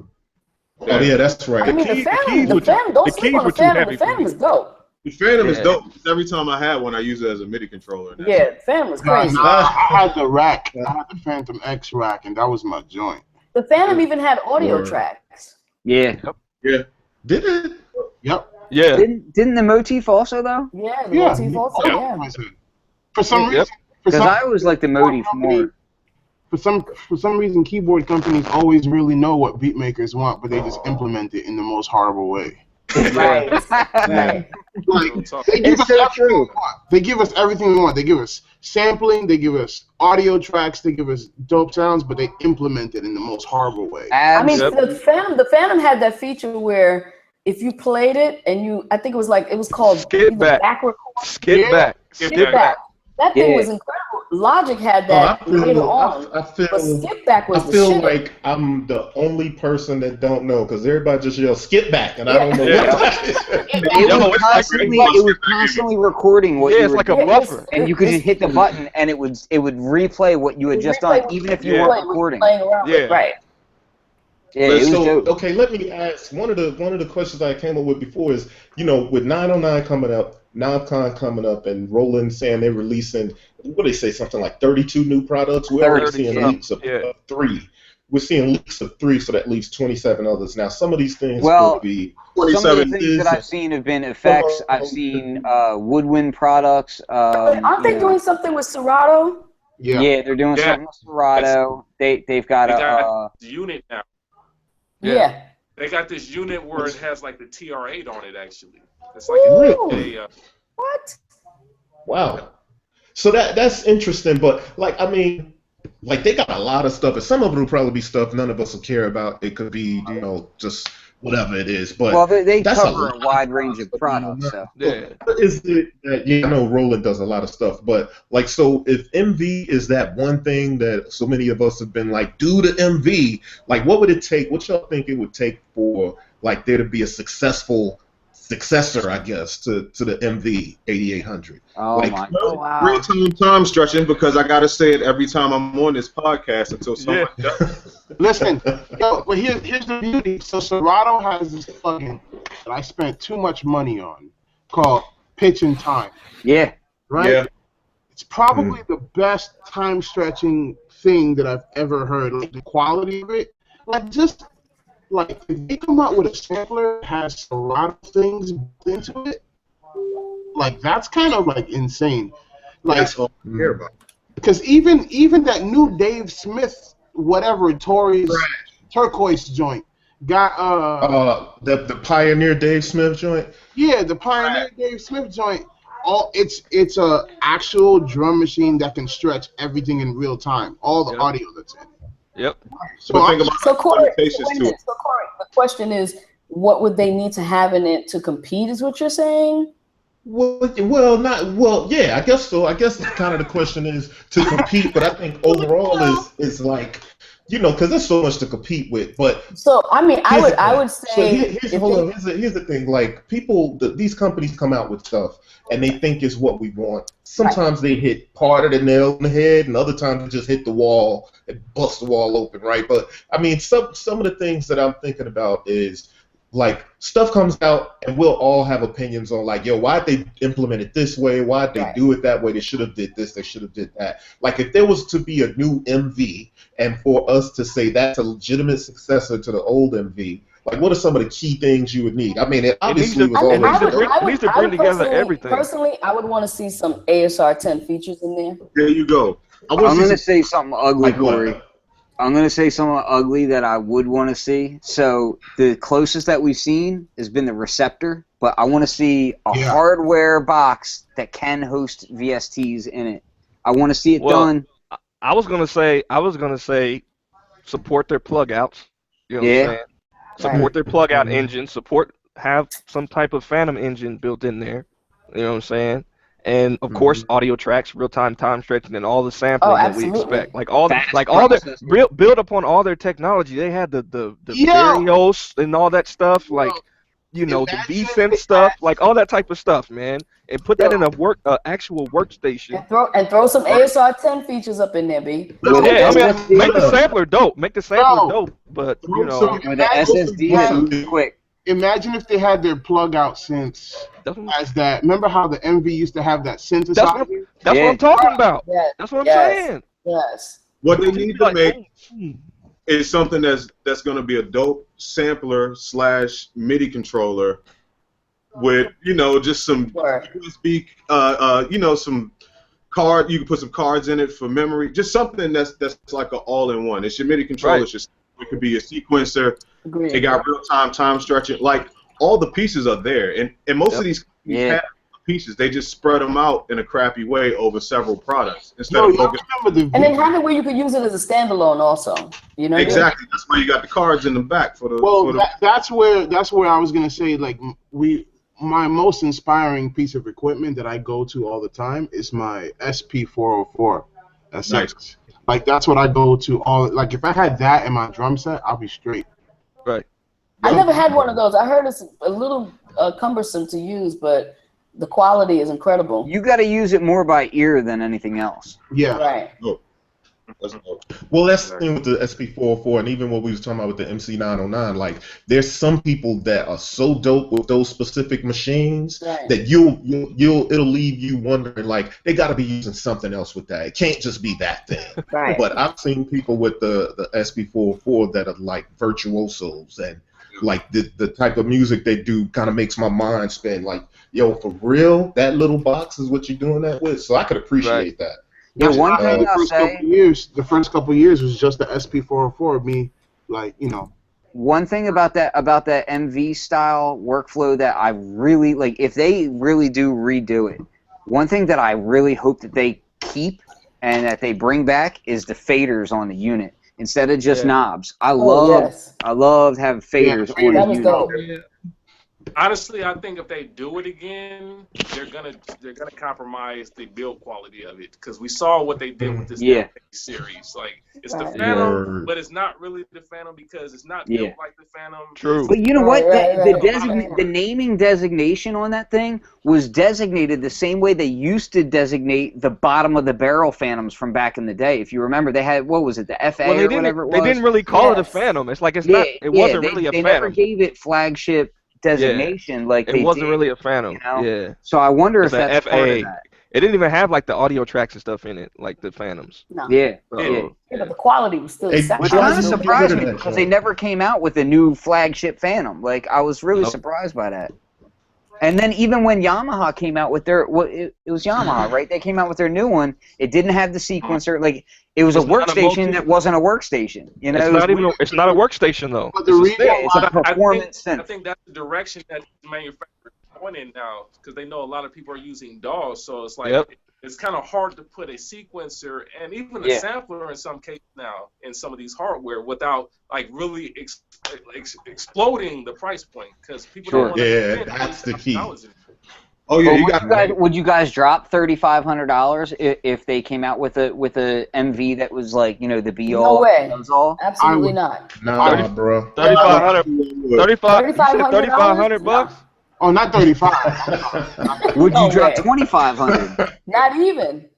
Oh yeah, that's I right. mean, the keys Phantom, were too- don't the sleep keys on were the too Phantom. heavy The for Phantom me. is dope. The Phantom is Yeah. dope. Every time I had one, I use it as a MIDI controller. And that's Yeah, it. the Phantom was Nah, crazy. I had the rack. I had the Phantom X rack, and that was my joint. The Phantom even had audio Word. tracks. Yeah. Yeah. Did it? Yep. Yeah. Didn't the motif also though? Yeah, the Yeah. motif also, All yeah. of us had. For some Yep. reason, Because I always like the motif more. For some reason, keyboard companies always really know what beat makers want, but they just implement it in the most horrible way. Right. Yeah. Like, Real talk. they give It's us so everything true. we want. They give us everything we want. They give us sampling, they give us audio tracks, they give us dope sounds, but they implement it in the most horrible way. I mean, Absolutely. the Phantom had that feature where if you played it and I think it was called Skip either back. backward, Skip Yeah. back. Skip skip back. That thing Yeah. was incredible. Logic had Oh, that later on, I feel, but skip back was I the feel shit. like I'm the only person that don't know because everybody just yells skip back and I don't know Yeah. what that is. It was constantly recording what Yeah, you it's were like a doing. buffer. And you could just hit the button and it would replay what you had just done, even if you Yeah. weren't recording. Playing around with, Yeah. right. Yeah, it was So dope. okay, let me ask one of the questions I came up with before is, with 909 coming up, NobCon coming up, and Roland saying they're releasing, what they say, something like 32 new products. We're already 30, seeing yeah. leaks of 3. We're seeing leaks of 3, so that leaves 27 others. Now some of these things Well, could be Some of the 27 things that I've seen have been effects. I've seen woodwind products. Aren't they doing something with Serato? Yeah, they're doing Yeah. something with Serato. They've got They a got the unit now. Yeah. They got this unit where it has like the TR8 on it. Actually, it's Ooh. like a What? wow. So that's interesting, but like they got a lot of stuff, and some of it will probably be stuff none of us will care about. It could be, just whatever it is. But well, they that's cover a lot wide of range of stuff. products. So Yeah. What is it that, I know Roland does a lot of stuff, but so if MV is that one thing that so many of us have been like, do the MV, like what would it take? What y'all think it would take for like there to be a successful successor, I guess, to the MV 8800? oh Like, my. Oh, wow. Real time stretching because I gotta say it every time I'm on this podcast until someone does. Listen, but here's the beauty. So Serato has this plugin that I spent too much money on called Pitch and Time, Yeah. right? Yeah. It's probably the best time stretching thing that I've ever heard. Like the quality of it, like if they come out with a sampler that has a lot of things built into it, like that's kind of like insane. Like, That's all I care about. because even that new Dave Smith, whatever, Tory's turquoise joint, got the Pioneer Dave Smith joint. yeah, the Pioneer Dave Smith joint. It's a actual drum machine that can stretch everything in real time. All the Yep. audio that's in it. Yep. So But think about So Corey, limitations to it. the question is, what would they need to have in it to compete? Is what you're saying? Yeah, I guess so. I guess kind of the question is to compete, but I think overall is like, because there's so much to compete with. But So I mean, I would so say, here's the thing. Like these companies come out with stuff and they think it's what we want. Sometimes they hit part of the nail on the head, and other times they just hit the wall and bust the wall open, right? But I mean, some of the things that I'm thinking about is like stuff comes out and we'll all have opinions on like, yo, why'd they implement it this way? Why'd they do it that way? They should have did this, they should have did that. Like if there was to be a new MV and for us to say that's a legitimate successor to the old MV, like what are some of the key things you would need? I mean, it obviously was always it needs to bring together everything. Personally, I would want to see some ASR 10 features in there. There you go. I'm going to say something ugly, Corey. I'm going to say something ugly that I would want to see. So the closest that we've seen has been the receptor, but I want to see a hardware box that can host VSTs in it. I want to see it done. I was going to say support their plug outs. You know what I'm saying? Support their plug out engine, have some type of Phantom engine built in there. You know what I'm saying? And of course, audio tracks, real-time time stretching, and all the sampling that we expect. Build upon all their technology. They had the Varios and all that stuff, like the V-Synth stuff, like all that type of stuff, man. And put that in a actual workstation. And throw some ASR 10 features up in there, B. Yeah, I mean, make the sampler dope. Make the sampler dope, but with the SSD quick. Imagine if they had their plug out synths as that. Remember how the MV used to have that synthesizer? That's what I'm talking about. Yes. That's what I'm saying. Yes. What they need to make is something that's going to be a dope sampler / MIDI controller with just some USB, some card. You can put some cards in it for memory. Just something that's like an all-in-one. It's your MIDI controller. Right. It could be a sequencer. Agreed. It got real-time time stretching. Like all the pieces are there, and most of these have pieces. They just spread them out in a crappy way over several products instead of focusing. And then have it where you could use it as a standalone also. Exactly. That's where you got the cards in the back for the. Well, that's where I was gonna say my most inspiring piece of equipment that I go to all the time is my SP404 S6. Nice. Like that's what I go to all. Like if I had that in my drum set, I'll be straight. Right. I never had one of those. I heard it's a little cumbersome to use, but the quality is incredible. You got to use it more by ear than anything else. Yeah. Right. Well, that's the thing with the SP404, and even what we was talking about with the MC909. Like, there's some people that are so dope with those specific machines that it'll leave you wondering, like, they got to be using something else with that. It can't just be that thing. Right. But I've seen people with the SP404 that are like virtuosos, and like the type of music they do kind of makes my mind spin. Like, yo, for real, that little box is what you're doing that with. So I could appreciate that. Yeah, one thing I'll say. The first couple of years was just the SP404. Me, One thing about that MV style workflow that I really like, if they really do redo it, one thing that I really hope that they keep and that they bring back is the faders on the unit instead of just knobs. I loved having faders on the unit. Dope. Honestly, I think if they do it again, they're gonna compromise the build quality of it, because we saw what they did with this series. Like, it's the Phantom, but it's not really the Phantom because it's not built like the Phantom. True. But you know what? The naming designation on that thing was designated the same way they used to designate the bottom of the barrel Phantoms from back in the day. If you remember, they had, what was it, the FA or whatever it was? They didn't really call it a Phantom. It's like it wasn't really a Phantom. They never gave it flagship designation like it wasn't really a Phantom. So I wonder if that's FA. Part of that. It didn't even have like the audio tracks and stuff in it like the Phantoms. No. But the quality was still which kind of surprised me because they never came out with a new flagship Phantom. Like, I was really surprised by that. And then even when Yamaha came out with their, it was Yamaha, right? They came out with their new one. It didn't have the sequencer. Like, it was a workstation that wasn't a workstation. You know, it's not a workstation though. It's a performance center. I think that's the direction that the manufacturers are going in now, because they know a lot of people are using DAWs. So it's like it's kind of hard to put a sequencer and even a sampler in some cases now in some of these hardware without like really exploding the price point, because people don't want to. That's the key. Oh yeah, would you guys drop $3,500 if they came out with a MV that was like, the be all? No way. All? Absolutely not. Nah, bro. $3,500 bucks. Oh, not 35. Would you drop 2,500? Not even.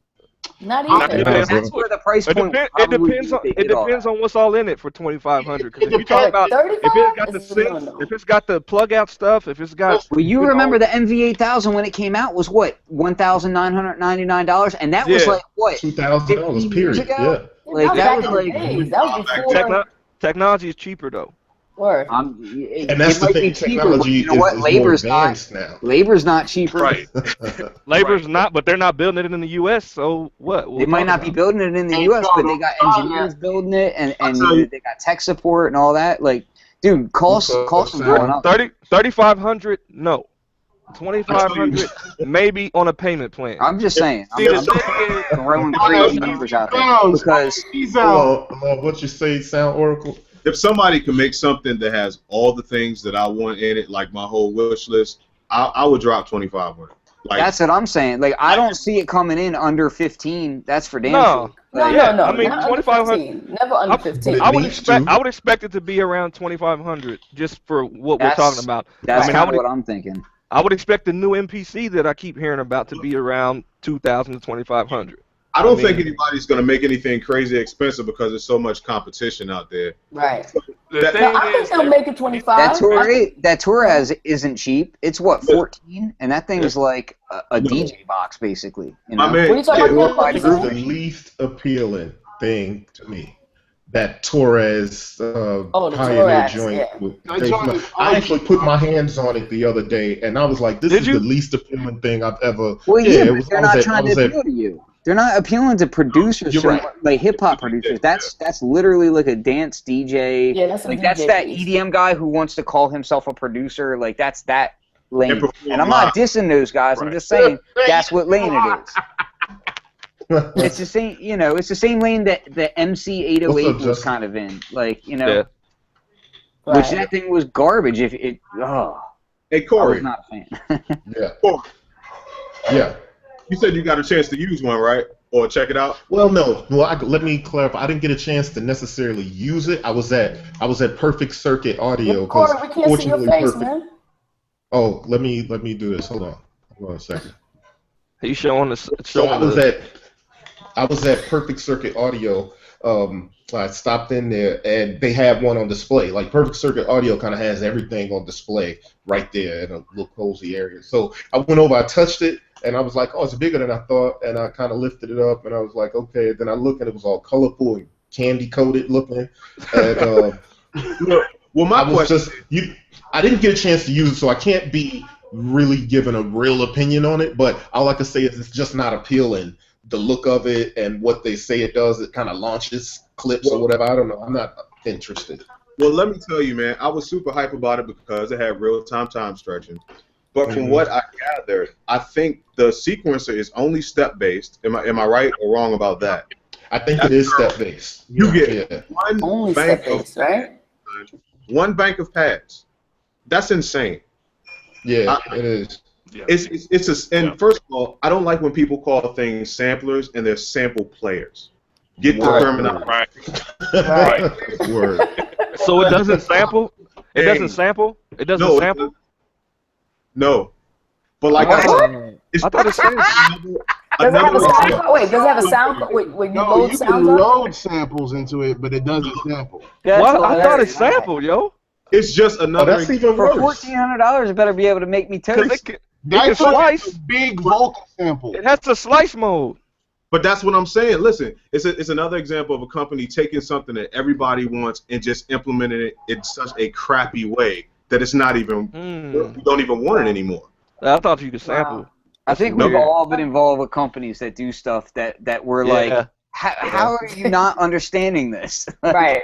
Not Not even. even. That's where the price point. It depends on what's all in it for 2,500. Because if you talk about if it's got the synth, if it's got the plug out stuff, if it's got. Well, you remember the MV8000 when it came out was what, $1,999, and that was like what, $2,000 period. Yeah. Like that was like. That was before. Technology is cheaper though. Word. And that's the thing. Technology you know what? is Labor's more advanced now. Labor's not cheaper. Right. Labor's not, but they're not building it in the U.S. So what? They might not be building it in the U.S., but they got engineers building it, and they got tech support and all that. Like, dude, costs are going up. 3,500, no. 2,500, maybe on a payment plan. I'm just saying. See, I'm just throwing crazy numbers out there because. What you say, Sound Oracle? If somebody can make something that has all the things that I want in it, like my whole wish list, I would drop 2,500. Like, that's what I'm saying. Like, I don't see it coming in under 15. That's for damn sure. No. I mean, 2,500. Never under 15. I would expect it to be around 2,500 just for what we're talking about. That's what I'm thinking. I would expect the new MPC that I keep hearing about to be around 2,000 to 2,500. I don't think anybody's going to make anything crazy expensive because there's so much competition out there. Right. I think they'll make it 25. That Torres isn't cheap. It's what, 14, and that thing is like a DJ box basically. You know? I mean, what are you talking about? This is the least appealing thing to me. That Torres Pioneer joint. Yeah. I actually put my hands on it the other day, and I was like, "This is the least appealing thing I've ever." Well, but they're not trying to appeal to you. They're not appealing to producers, like hip hop producers. That's literally like a dance DJ. Yeah, that's that EDM guy who wants to call himself a producer. Like that's that lane. And I'm not dissing those guys. Right. I'm just saying that's what lane it is. It's the same, it's the same lane that the MC808 was kind of in, like, which that thing was garbage. Hey, Corey. I was not a fan. Yeah. Corey. Yeah. You said you got a chance to use one, right? Or check it out? Well, no. Well, let me clarify. I didn't get a chance to necessarily use it. I was at Perfect Circuit Audio. Corey, we can't see your face, man. Oh, let me do this. Hold on a second. He's showing us. I was at Perfect Circuit Audio. I stopped in there, and they had one on display. Like, Perfect Circuit Audio kind of has everything on display right there in a little cozy area. So I went over, I touched it, and I was like, oh, it's bigger than I thought. And I kind of lifted it up, and I was like, okay. Then I looked, and it was all colorful and candy-coated looking. And well, my question I didn't get a chance to use it, so I can't be really giving a real opinion on it. But all I can say is it's just not appealing. The look of it and what they say it does, it kind of launches clips or whatever. I don't know. I'm not interested. Well, let me tell you, man, I was super hype about it because it had real-time time stretching. But from what I gathered, I think the sequencer is only step-based. Am I right or wrong about that? I think it is step-based. You get one bank of right? One bank of pads. That's insane. Yeah, it is. Yeah. First of all, I don't like when people call things samplers and they're sample players. Get the terminology. Right. Word. So it doesn't sample? It doesn't sample? It doesn't sample? No. But like I thought it sampled. Does it have a sound card? Wait, does it have a sound card? Wait, when you load sounds can load samples into it, but it doesn't sample. What? I thought it sampled, yo. It's just another. That's even for worse. $1,400, it better be able to make me toast. That's slice. A big Volca sample. It has a slice mode. But that's what I'm saying. Listen, it's another example of a company taking something that everybody wants and just implementing it in such a crappy way that it's not even. You don't even want it anymore. I thought you could sample. Wow. I think we've all been involved with companies that do stuff that were like, how are you not understanding this? Right.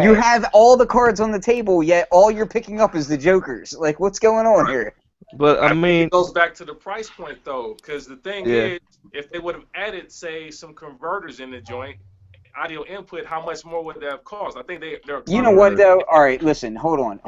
You have all the cards on the table, yet all you're picking up is the jokers. Like, what's going on here? But I mean, it goes back to the price point though, because the thing is, if they would have added, say, some converters in the joint, audio input, how much more would that have cost? I think they're. You know what though? All right, listen, hold on.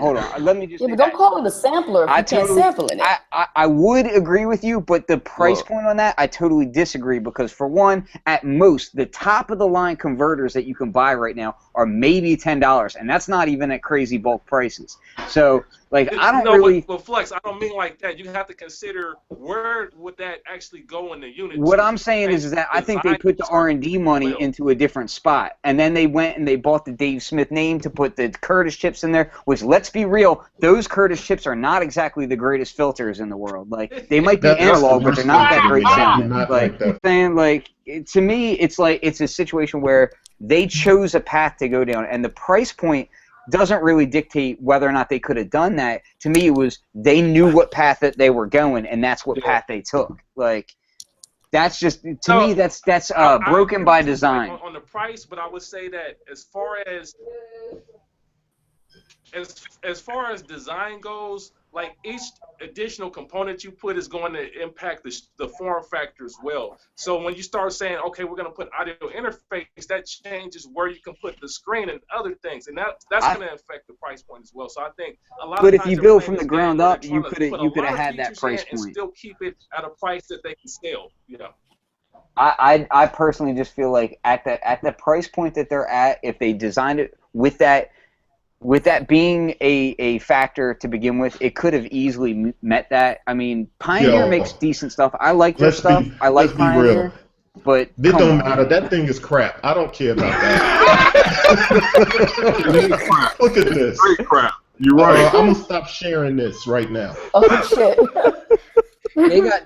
Let me just. Yeah, but don't call it a sampler if you can't sample in it. I would agree with you, but the price point on that, I totally disagree because for one, at most, the top of the line converters that you can buy right now are maybe $10, and that's not even at crazy bulk prices. So Like, I don't no, really. But Flex, I don't mean like that. You have to consider where would that actually go in the unit. What I'm saying is that I think they put the R&D money into a different spot, and then they went and they bought the Dave Smith name to put the Curtis chips in there. Which, let's be real, those Curtis chips are not exactly the greatest filters in the world. Like, they might be analog, but they're not that great sound. Like, saying, like, to me, it's like it's a situation where they chose a path to go down, and the price point doesn't really dictate whether or not they could have done that. To me, it was they knew what path that they were going, and that's what path they took. Like, that's just, to me, that's broken by design. On the price, but I would say that as far as design goes, like, each additional component you put is going to impact the form factor as well. So when you start saying, okay, we're going to put audio interface, that changes where you can put the screen and other things, and that's going to affect the price point as well. So I think a lot of times, but if you build from the ground up, you could have had that price point and still keep it at a price that they can scale. Yeah. I personally just feel like at the price point that they're at, if they designed it with that being a factor to begin with, it could have easily met that. I mean, Pioneer makes decent stuff. I like their stuff. I like Pioneer. But it don't matter. That thing is crap. I don't care about that. Look at this. Great crap. You're right. I'm gonna stop sharing this right now. Oh shit.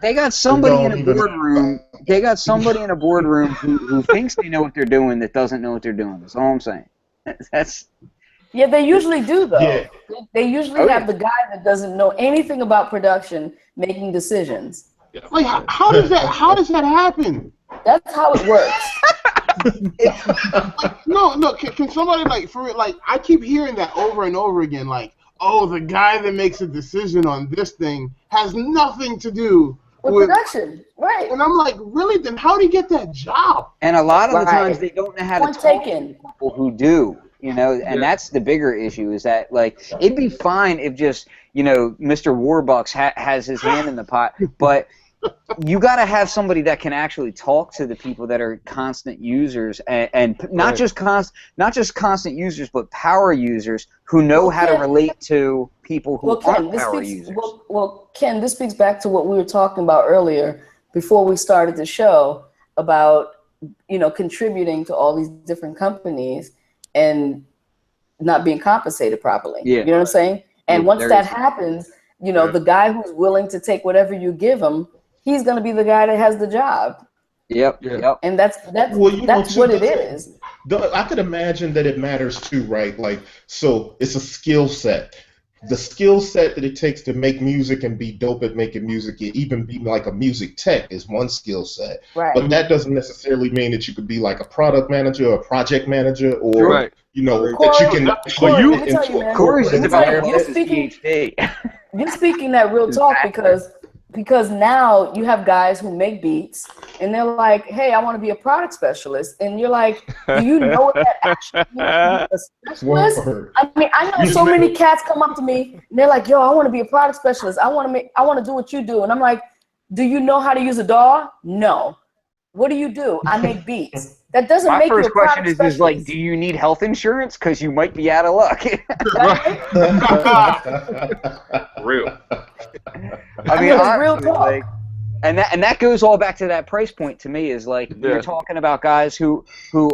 They got somebody in a boardroom. They got somebody in a boardroom who thinks they know what they're doing that doesn't know what they're doing. That's all I'm saying. That's. Yeah, they usually do though. Yeah. They usually have the guy that doesn't know anything about production making decisions. Like, how does that happen? That's how it works. Like, no. Can somebody, like, for real, like, I keep hearing that over and over again. Like, oh, the guy that makes a decision on this thing has nothing to do with production, right? And I'm like, really? Then how do you get that job? And a lot of the times they don't know how to talk to people who do. You know, and that's the bigger issue, is that, like, it'd be fine if just, you know, Mr. Warbucks has his hand in the pot, but you got to have somebody that can actually talk to the people that are constant users, and not just constant users, but power users who know how to relate to people who aren't power users. Well, Ken, this speaks back to what we were talking about earlier before we started the show about, you know, contributing to all these different companies and not being compensated properly. Yeah. You know what I'm saying? And once that happens, you know, the guy who's willing to take whatever you give him, he's going to be the guy that has the job. Yep. And that's what it is. I could imagine that it matters too, right? Like, so it's a skill set. The skill set that it takes to make music and be dope at making music, even be like a music tech, is one skill set. Right. But that doesn't necessarily mean that you could be like a product manager or a project manager, or you know, that you can. Corey's in the PhD. You're speaking that real talk because now you have guys who make beats and they're like, hey, I want to be a product specialist. And you're like, do you know what that actually means, a specialist? I mean, I know so many cats come up to me and they're like, yo, I want to be a product specialist. I want to do what you do. And I'm like, do you know how to use a DAW? No. What do you do? I make beats. That doesn't make you a product specialist. My first question is like, do you need health insurance? Because you might be out of luck. Real. I mean, honestly, real talk. Like, and that goes all back to that price point to me, is like, you're talking about guys who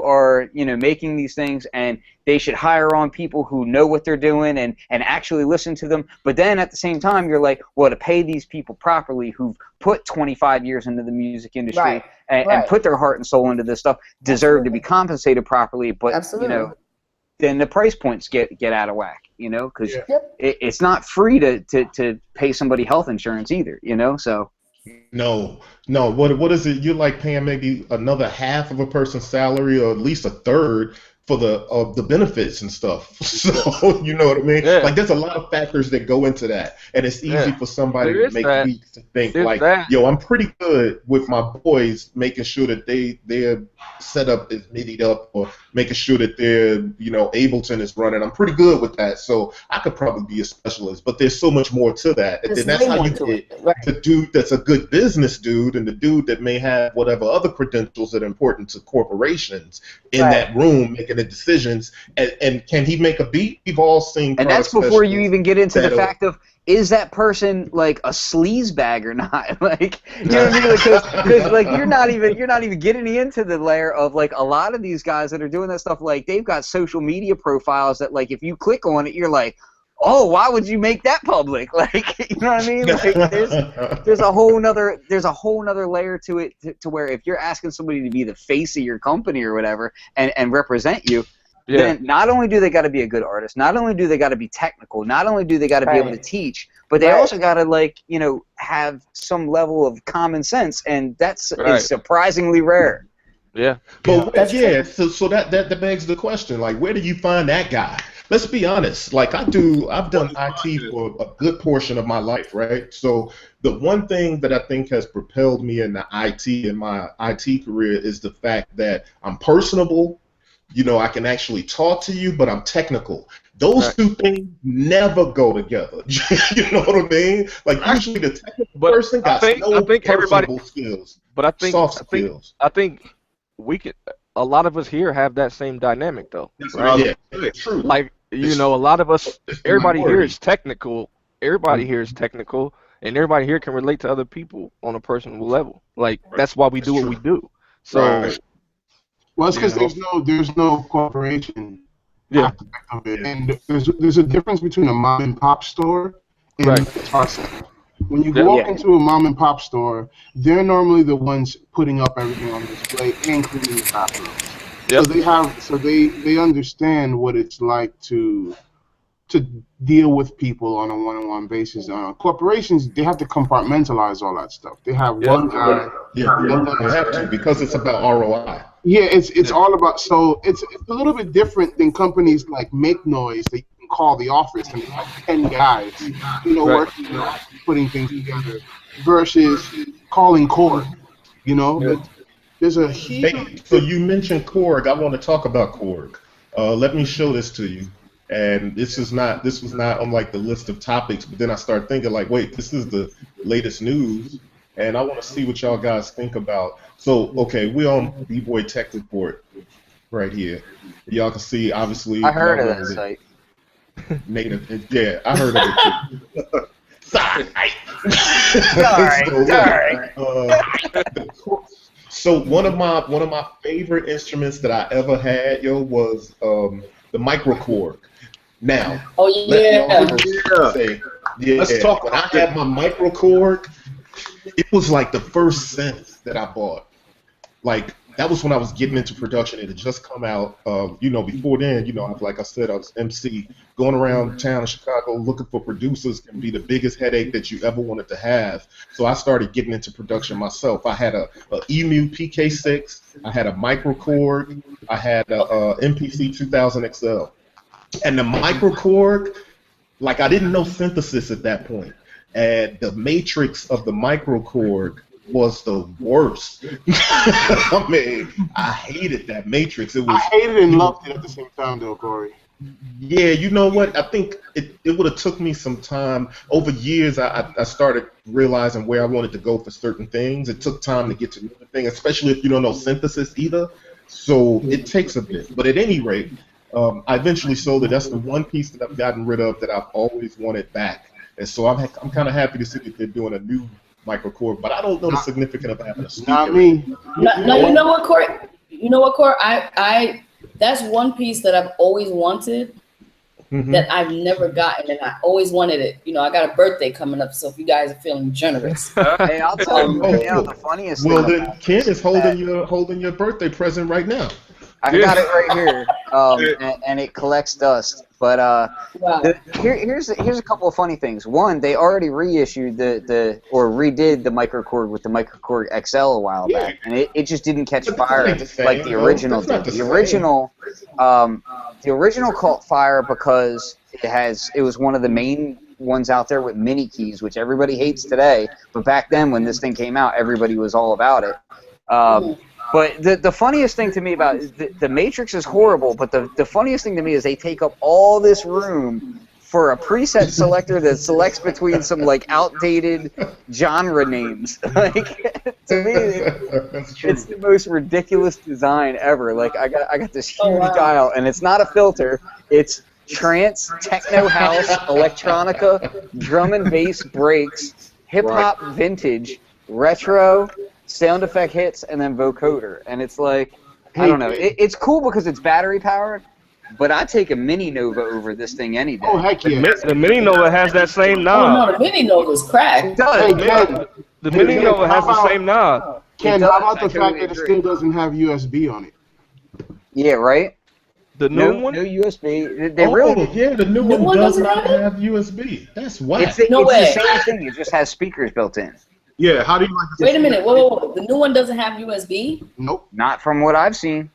are, you know, making these things, and they should hire on people who know what they're doing and actually listen to them. But then at the same time, you're like, well, to pay these people properly who've put 25 years into the music industry and put their heart and soul into this stuff, deserve to be compensated properly. But you know, then the price points get out of whack, you know, because it's not free to pay somebody health insurance either, you know, so. No. What is it? You're like paying maybe another half of a person's salary, or at least a third, for the benefits and stuff. So you know what I mean? Yeah. Like, there's a lot of factors that go into that, and it's easy for somebody to make beats to think like, yo, I'm pretty good with my boys, making sure that their setup is MIDI'd up, or making sure that their, you know, Ableton is running. I'm pretty good with that, so I could probably be a specialist. But there's so much more to that, and that's how you get the dude that's a good business dude, and the dude that may have whatever other credentials that are important to corporations in that room, making the decisions. And can he make a beat? We've all seen. And that's before you even get into the fact of, is that person like a sleaze bag or not? Like, you know what I mean? Because like you're not even getting into the layer of like a lot of these guys that are doing that stuff. Like they've got social media profiles that like if you click on it, you're like, oh, why would you make that public? Like, you know what I mean? Like, there's a whole nother layer to it to where if you're asking somebody to be the face of your company or whatever and represent you. Yeah. Then not only do they got to be a good artist, not only do they got to be technical, not only do they got to be able to teach, but they also got to like have some level of common sense, and that's is surprisingly rare. Yeah. But so that begs the question, like, where do you find that guy? Let's be honest. Like I've done IT for a good portion of my life, right? So the one thing that I think has propelled me in my IT career is the fact that I'm personable. I can actually talk to you, but I'm technical. Those two things never go together. You know what I mean? Like usually the technical person got no personable skills, but I think soft skills. I think a lot of us here have that same dynamic though. Right? Yeah, true. Like a lot of us, everybody here is technical. Everybody here is technical, and everybody here can relate to other people on a personal level. Like that's why we do what we do. So. Well, it's because there's no corporation aspect of it, and there's a difference between a mom and pop store and a guitar center. When you walk into a mom and pop store, they're normally the ones putting up everything on display and cleaning the bathrooms. Yep. So they understand what it's like to deal with people on a one-on-one basis. Corporations, they have to compartmentalize all that stuff. They have one guy. They have to because it's about ROI. Yeah, it's all about. So it's a little bit different than companies like Make Noise that you can call the office and have 10 guys, working, putting things together, versus calling Korg. There's a huge. Hey, so you mentioned Korg. I want to talk about Korg. Let me show this to you. And this was not on like the list of topics, but then I started thinking like, wait, this is the latest news, and I want to see what y'all guys think about. So, okay, we're on B-Boy Tech Report right here. Y'all can see, obviously. I heard of that site. Native, I heard of it too. Sorry. So one of my favorite instruments that I ever had, was the Microkorg. Now, let's talk. When I had my Microkorg, it was like the first synth that I bought. Like that was when I was getting into production. It had just come out. Before then, like I said, I was MC, going around town in Chicago looking for producers can be the biggest headache that you ever wanted to have. So I started getting into production myself. I had a EMU PK6. I had a Microkorg. I had a MPC 2000 XL. And the Microkorg, like I didn't know synthesis at that point. And the matrix of the Microkorg was the worst. I mean, I hated that matrix. I hated and loved it at the same time, though, Corey. Yeah, you know what? I think it would have took me some time. Over years, I started realizing where I wanted to go for certain things. It took time to get to know the thing, especially if you don't know synthesis either. So it takes a bit. But at any rate, I eventually sold it. That's the one piece that I've gotten rid of that I've always wanted back. And so I'm kind of happy to see that they're doing a new Microkorg, but I don't know the significance of having a speaker. Not me. No, you know what, Corey? I that's one piece that I've always wanted that I've never gotten, and I always wanted it. I got a birthday coming up, so if you guys are feeling generous. Hey, I'll tell you, the funniest thing. Well, then Ken is holding your birthday present right now. I got it right here, and it collects dust. But here's a couple of funny things. One, they already reissued or redid the Microkorg with the Microkorg XL a while back, and it just didn't catch fire like the original did. The original caught fire because it was one of the main ones out there with mini keys, which everybody hates today. But back then, when this thing came out, everybody was all about it. But the funniest thing to me about the Matrix is horrible, but the funniest thing to me is they take up all this room for a preset selector that selects between some like outdated genre names. Like to me, it's the most ridiculous design ever. Like I got this huge dial, and it's not a filter. It's trance, techno house, electronica, drum and bass breaks, hip hop, vintage, retro, sound effect hits, and then vocoder. And it's like, I don't know. It's cool because it's battery powered, but I take a Mini Nova over this thing any day. Oh heck yeah! The Mini Nova has that same knob. Oh no, the Mini Nova's cracked. It does. Ken, The Mini Nova has the same knob. Ken, how about the fact that it still doesn't have USB on it? Yeah, right? The new one? No USB. They really... yeah, the new one does not have USB. That's whack. It's the same thing. It just has speakers built in. Yeah, how do you like this? Wait a minute. Whoa. The new one doesn't have USB? Nope. Not from what I've seen.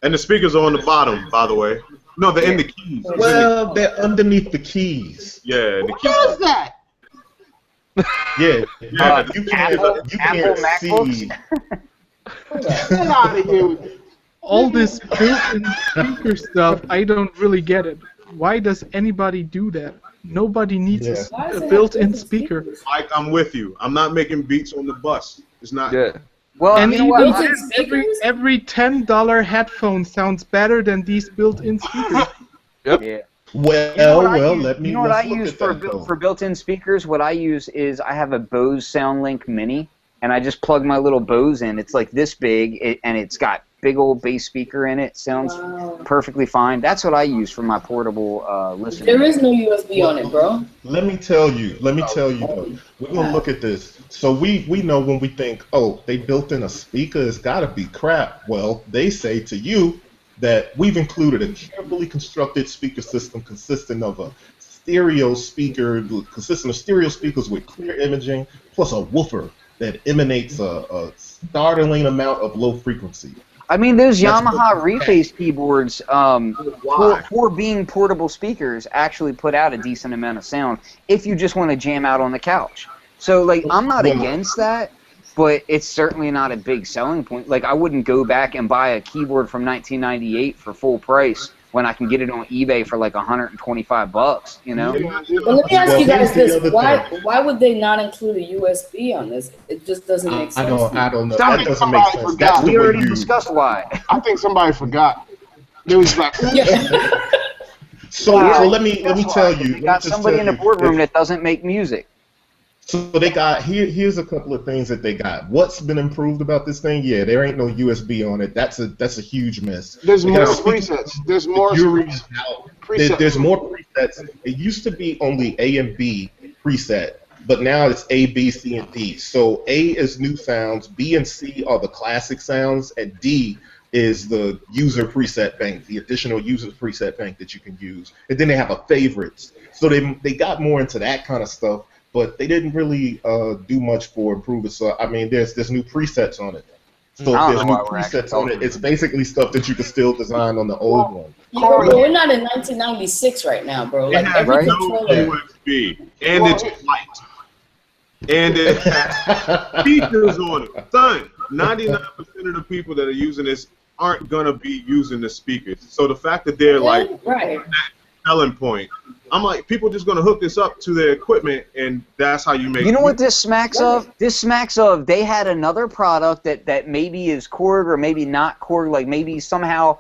And the speakers are on the bottom, by the way. No, they're in the keys. Well, they're underneath the keys. Yeah, the What keys. is that? Yeah, you Apple can't see. MacBooks? Get out of here with it. All this built-in speaker stuff, I don't really get it. Why does anybody do that? Nobody needs a built-in speaker. Mike, I'm with you. I'm not making beats on the bus. It's not. Yeah. Well, And you know what? even every $10 headphone sounds better than these built-in speakers. Yeah. Well, let me. You know what I let's look use at that, though. for built-in speakers? What I use is I have a Bose SoundLink Mini, and I just plug my little Bose in. It's like this big, and it's got big old bass speaker in it. Sounds perfectly fine. That's what I use for my portable listening. There is no USB on it, bro. Let me tell you though. We're gonna look at this. So we know when we think, oh, they built in a speaker, it's gotta be crap. Well, they say to you that we've included a carefully constructed speaker system consisting of a stereo speakers with clear imaging, plus a woofer that emanates a startling amount of low frequency. I mean, those Yamaha Reface keyboards, for being portable speakers, actually put out a decent amount of sound if you just want to jam out on the couch. So, like, I'm not against that, but it's certainly not a big selling point. Like, I wouldn't go back and buy a keyboard from 1998 for full price when I can get it on eBay for like $125, you know? Well, let me ask you guys this. Why would they not include a USB on this? It just doesn't make sense. I don't know. That doesn't make sense. That's We already discussed why. I think somebody forgot. They was like, So let me tell you. We got somebody in the boardroom that doesn't make music. So they got here's a couple of things that they got. What's been improved about this thing? Yeah, there ain't no USB on it. That's a huge miss. There's more presets. There's more presets. There's more presets. It used to be only A and B preset, but now it's A, B, C, and D. So A is new sounds, B and C are the classic sounds, and D is the user preset bank, the additional user preset bank that you can use. And then they have a favorites. So they got more into that kind of stuff. But they didn't really do much for improving. So I mean, there's new presets on it. So if there's new presets on it, it's basically stuff that you can still design on the old one. Yeah, but we're not in 1996 right now, bro. Like every controller. USB, and it's light, and it has speakers on it. Son, 99% of the people that are using this aren't gonna be using the speakers. So the fact that they're like that selling point. I'm like, people just going to hook this up to their equipment, and that's how you make it. You know what this smacks of? This smacks of they had another product that maybe is Korg or maybe not Korg, like maybe somehow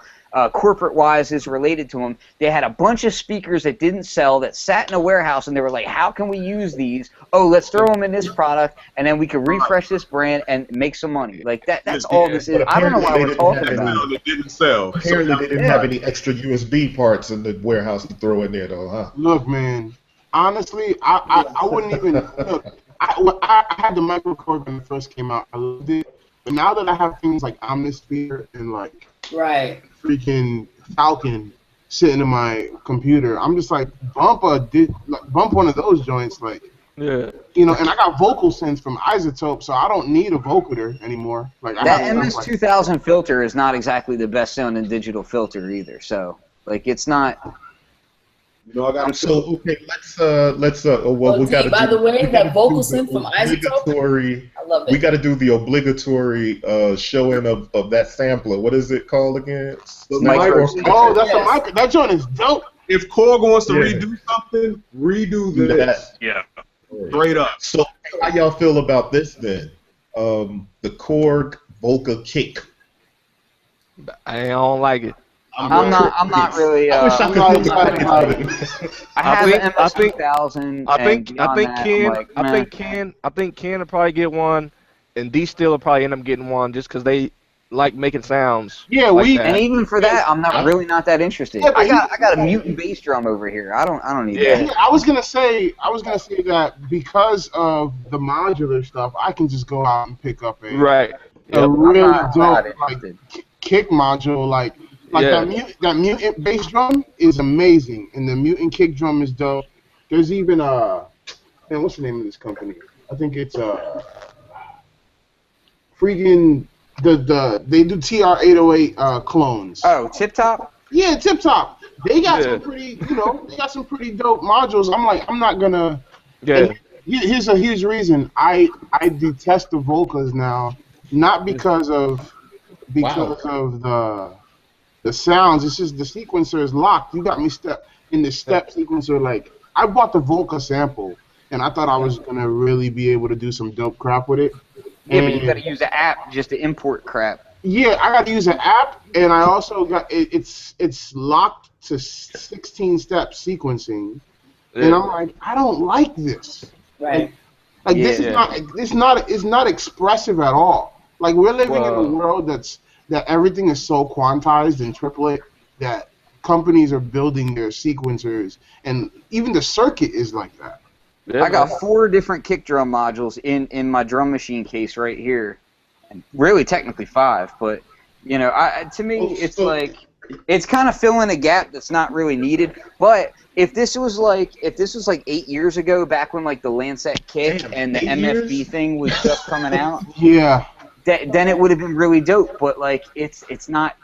corporate-wise is related to them. They had a bunch of speakers that didn't sell that sat in a warehouse, and they were like, how can we use these? Oh, let's throw them in this product, and then we can refresh this brand and make some money. Like that's all this is. I don't know why we're talking about it. It didn't sell. Apparently they didn't have any extra USB parts in the warehouse to throw in there, though, huh? Look, man, honestly, I wouldn't even look. I had the Microkorg when it first came out. I loved it. But now that I have things like Omnisphere and like freaking Falcon sitting in my computer, I'm just like bump one of those joints, like you know. And I got vocal sense from Isotope, so I don't need a vocoder anymore. Like that MS-2000 filter is not exactly the best sounding digital filter either. So like it's not. You know, I got so okay. Let's we got to. By the way, that vocal synth from Isotope, I love it. We got to do the obligatory showing of that sampler. What is it called again? Oh, that's a micro. That joint is dope. If Korg wants to redo something, redo this. Yeah. Straight up. So how y'all feel about this then? the Korg Volca kick. I don't like it. I'm not really. I wish I I'm could not feel excited about it. it. I have an MS 2000. I think Ken will probably get one, and D Steel will probably end up getting one just because they like making sounds. Yeah, like that. And even for that, I'm really not that interested. Yeah, I got a mutant bass drum over here. I don't need that. Yeah, I was gonna say that because of the modular stuff, I can just go out and pick up a really dope kick module like that mutant bass drum is amazing, and the mutant kick drum is dope. There's even man, what's the name of this company? I think it's freaking they do TR-808 clones. Oh, Tip Top? Yeah, Tip Top. They got some pretty, they got some pretty dope modules. I'm not gonna. Yeah. Here's the reason. I detest the Volcas now, not because of the sounds. It's just the sequencer is locked. You got me in the step sequencer. Like, I bought the Volca sample, and I thought I was gonna really be able to do some dope crap with it. Yeah, but you got to use the app just to import crap. Yeah, I got to use an app, and I also got it's locked to 16-step sequencing, and I'm like, I don't like this. Right. Like this is not expressive at all. Like, we're living in a world that everything is so quantized and triplet that companies are building their sequencers, and even the circuit is like that. I got 4 different kick drum modules in my drum machine case right here. And really, technically 5, but to me, it's kind of filling a gap that's not really needed. But if this was like 8 years ago, back when like the Lancet kick and the MFB thing was just coming out, then it would have been really dope. But like it's not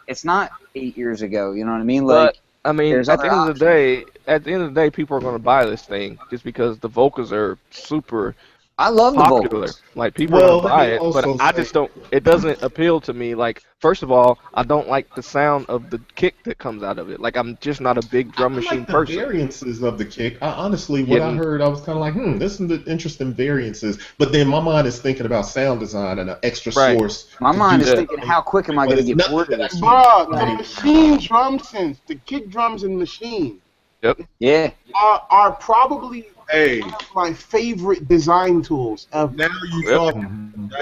8 years ago. You know what I mean? Like, I mean, at the end of the day, people are going to buy this thing just because the Volcas are super I love popular. the Volcas. Like, people are going to buy it, but I just don't. It doesn't appeal to me. Like, first of all, I don't like the sound of the kick that comes out of it. Like, I'm just not a big drum machine person. The variances of the kick. Honestly, what I heard, I was kind of like, this is the interesting variances. But then my mind is thinking about sound design and an extra source. My mind is thinking, how quick am I going to get bored of this? Bro, the machine drum synths, the kick drums in machine. Yep. Yeah. Are probably one of my favorite design tools ever. Now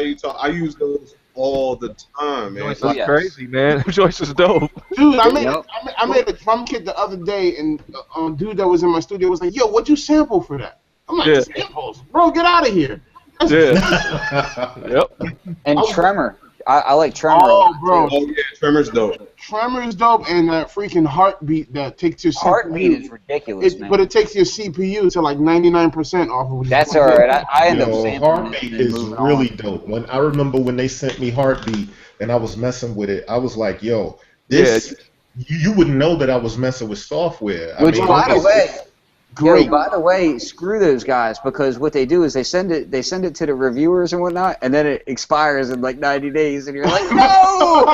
you talk. I use those all the time, man. It's crazy, man. Joyce is dope. Dude, I made a drum kit the other day, and a dude that was in my studio was like, "Yo, what'd you sample for that?" I'm like, "Samples, bro, get out of here." Yep. And Tremor. I like Tremor. Oh, bro. Oh, yeah, Tremor's dope. Tremor's dope, and that freaking Heartbeat that takes your CPU. Heartbeat is ridiculous, man. But it takes your CPU to like 99% off of. That's all right. I end up sampling Heartbeat is really dope. I remember when they sent me Heartbeat, and I was messing with it. I was like, "Yo, this." You wouldn't know that I was messing with software. Which, by the way, screw those guys, because what they do is they send it to the reviewers and whatnot, and then it expires in like 90 days, and you're like, no!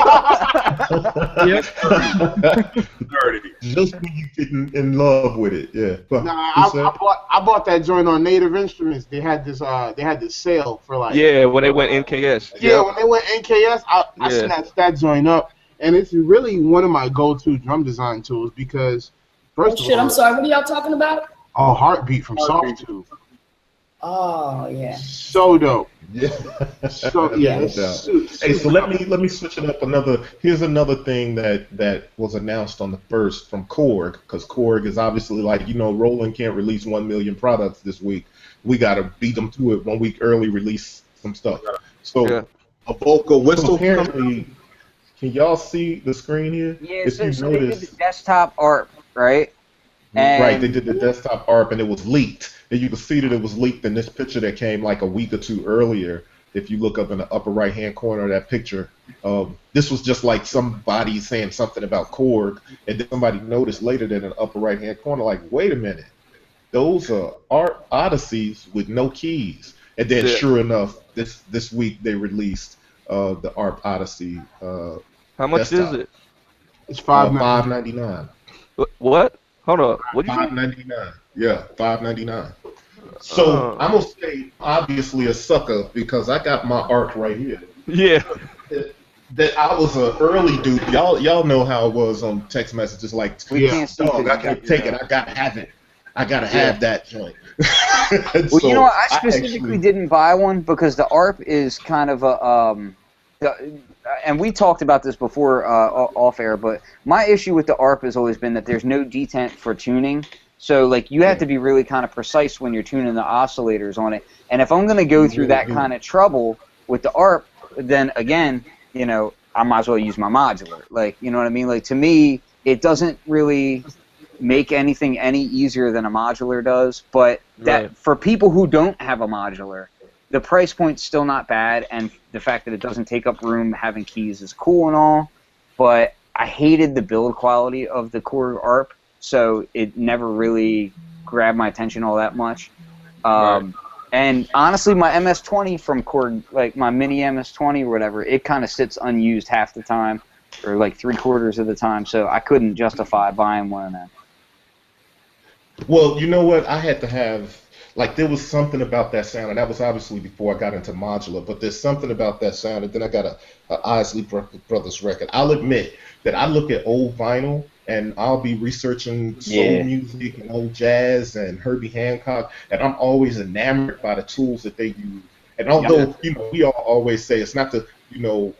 Just when you get in love with it, yeah. Nah, I bought that joint on Native Instruments. They had this sale for like. Yeah, when they went NKS. Yeah, when they went NKS, I snatched that joint up, and it's really one of my go-to drum design tools because. First of all, I'm sorry. What are y'all talking about? Oh, Heartbeat from Sawtooth. Oh, yeah. So dope. Yeah. So yeah. Hey, so let me switch it up. Here's another thing that was announced on the first from Korg, because Korg is obviously like, Roland can't release 1 million products this week. We gotta beat them to it 1 week early, release some stuff. So a vocal whistle. Apparently, can y'all see the screen here? Yeah, so they did the desktop Arp. Right? Right, they did the desktop ARP, and it was leaked. And you can see that it was leaked in this picture that came like a week or two earlier. If you look up in the upper right-hand corner of that picture, this was just like somebody saying something about Korg, and then somebody noticed later that in the upper right-hand corner, like, wait a minute, those are Arp Odysseys with no keys. And then sure enough, this week they released the Arp Odyssey. How much desktop. is it? It's $5.99. What? Hold up. What did you say? $5.99. Yeah, $5.99. So I'm gonna say obviously a sucker because I got my Arp right here. Yeah. That I was an early dude. Y'all know how it was on text messages like, We can't see dog, I because can't take it. I gotta have it. I gotta have that joint. Well, So you know what? I specifically didn't buy one because the Arp is kind of a and we talked about this before off air, but my issue with the Arp has always been that there's no detent for tuning. So like you have to be really kind of precise when you're tuning the oscillators on it. And if I'm going to go through that kind of trouble with the Arp, then again, you know, I might as well use my modular. Like, you know what I mean? Like to me, it doesn't really make anything any easier than a modular does. But that for people who don't have a modular, the price point's still not bad, and the fact that it doesn't take up room having keys is cool and all, but I hated the build quality of the Korg Arp, so it never really grabbed my attention all that much. And honestly, my MS-20 from Korg, like my mini MS-20 or whatever, it kind of sits unused half the time, or like 3/4 of the time, so I couldn't justify buying one of them. Well, you know what? I had to have, like, there was something about that sound, and that was obviously before I got into modular, but there's something about that sound, and then I got a Isley Brothers record. I'll admit that I look at old vinyl, and I'll be researching soul music and old jazz and Herbie Hancock, and I'm always enamored by the tools that they use. And although, you know, we all always say it's not the, you know,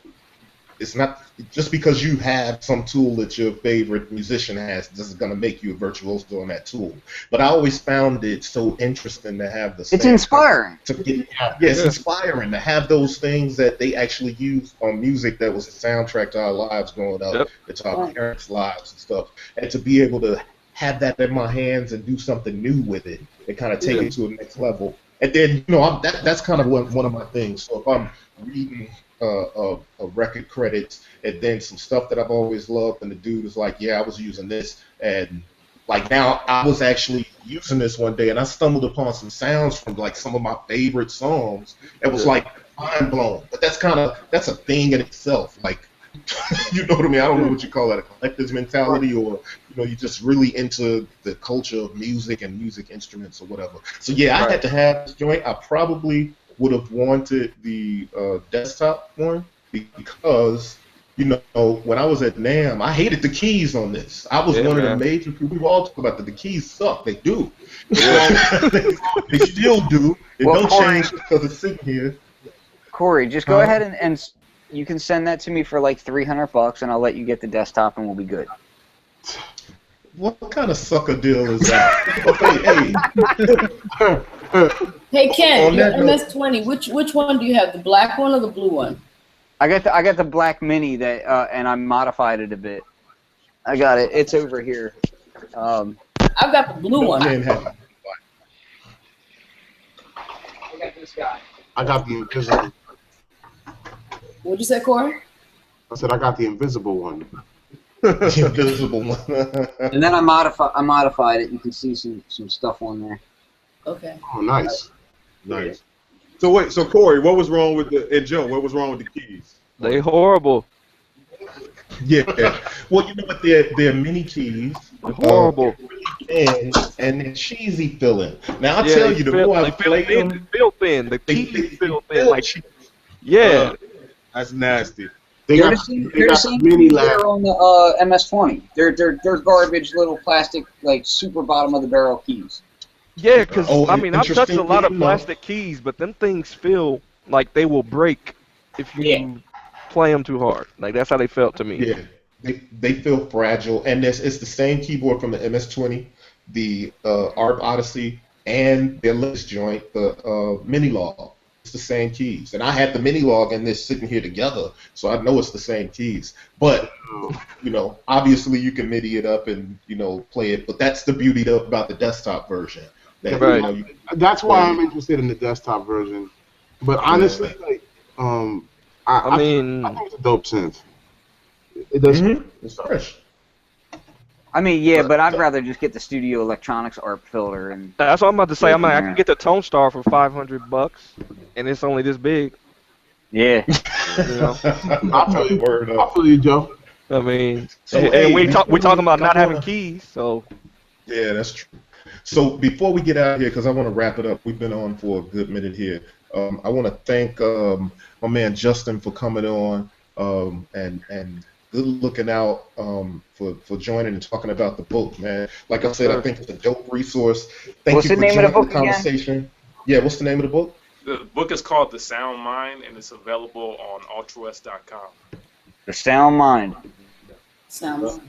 it's not just because you have some tool that your favorite musician has, this is going to make you a virtuoso on that tool. But I always found it so interesting to have the. It's inspiring. It's inspiring to have those things that they actually use on music that was the soundtrack to our lives growing up, to our parents' lives and stuff, and to be able to have that in my hands and do something new with it and kind of take it to a next level. And then, you know, that's kind of one of my things. So if I'm reading a record credits and then some stuff that I've always loved, and the dude is like, yeah, I was using this, and like now I was actually using this one day, and I stumbled upon some sounds from like some of my favorite songs. It was like mind blown. But that's a thing in itself. Like, you know what I mean? I don't know what you call that, a collector's mentality, or you know, you're just really into the culture of music and music instruments or whatever. So yeah, I had to have this joint. I probably would have wanted the desktop one because, you know, when I was at NAMM, I hated the keys on this. I was one of the major people. We all talk about that the keys suck. They do. They still do. They don't change because it's sitting here. Corey, just go ahead and you can send that to me for like $300, and I'll let you get the desktop, and we'll be good. What kind of sucker deal is that? Okay, hey Ken, your MS-20. Which one do you have? The black one or the blue one? I got the black mini that, and I modified it a bit. I got it. It's over here. I've got the blue one. I got this guy. I got the invisible. What'd you say, Corey? I said I got the invisible one. The invisible one. And then I modified it. You can see some stuff on there. Okay. Oh, nice. Nice. So wait, so Corey, what was wrong with and Joe, what was wrong with the keys? They horrible. Yeah. Well, you know what? They're mini keys. Horrible. And they're cheesy feeling. Now I tell you, the more I play them, they feel thin. The keys feel thin. Like, that's nasty. They got mini lab on the MS-20. They're garbage little plastic, like super bottom of the barrel keys. Yeah, because I mean, I've touched a lot of plastic keys, but them things feel like they will break if you play them too hard. Like that's how they felt to me. Yeah, they feel fragile, and it's the same keyboard from the MS-20, the Arp Odyssey, and their latest joint, the Mini Log. It's the same keys, and I had the Mini Log and this sitting here together, so I know it's the same keys. But you know, obviously you can MIDI it up and you know play it. But that's the beauty about the desktop version. That, you know, that's why I'm interested in the desktop version. But honestly, like, I think it's a dope synth. It does. It's fresh. I mean, yeah, but I'd rather just get the Studio Electronics ARP filter. And that's what I'm about to say. I can get the Tone Star for $500, and it's only this big. Yeah. You know? I feel you, Joe. I mean, and we talking about not having keys, so. Yeah, that's true. So before we get out of here, because I want to wrap it up, we've been on for a good minute here. I want to thank my man Justin for coming on and good looking out for joining and talking about the book, man. Like I said, I think it's a dope resource. Thank you for joining the conversation. Yeah, what's the name of the book? The book is called The Sound Mind, and it's available on ultras.com. The Sound Mind. Sound Mind.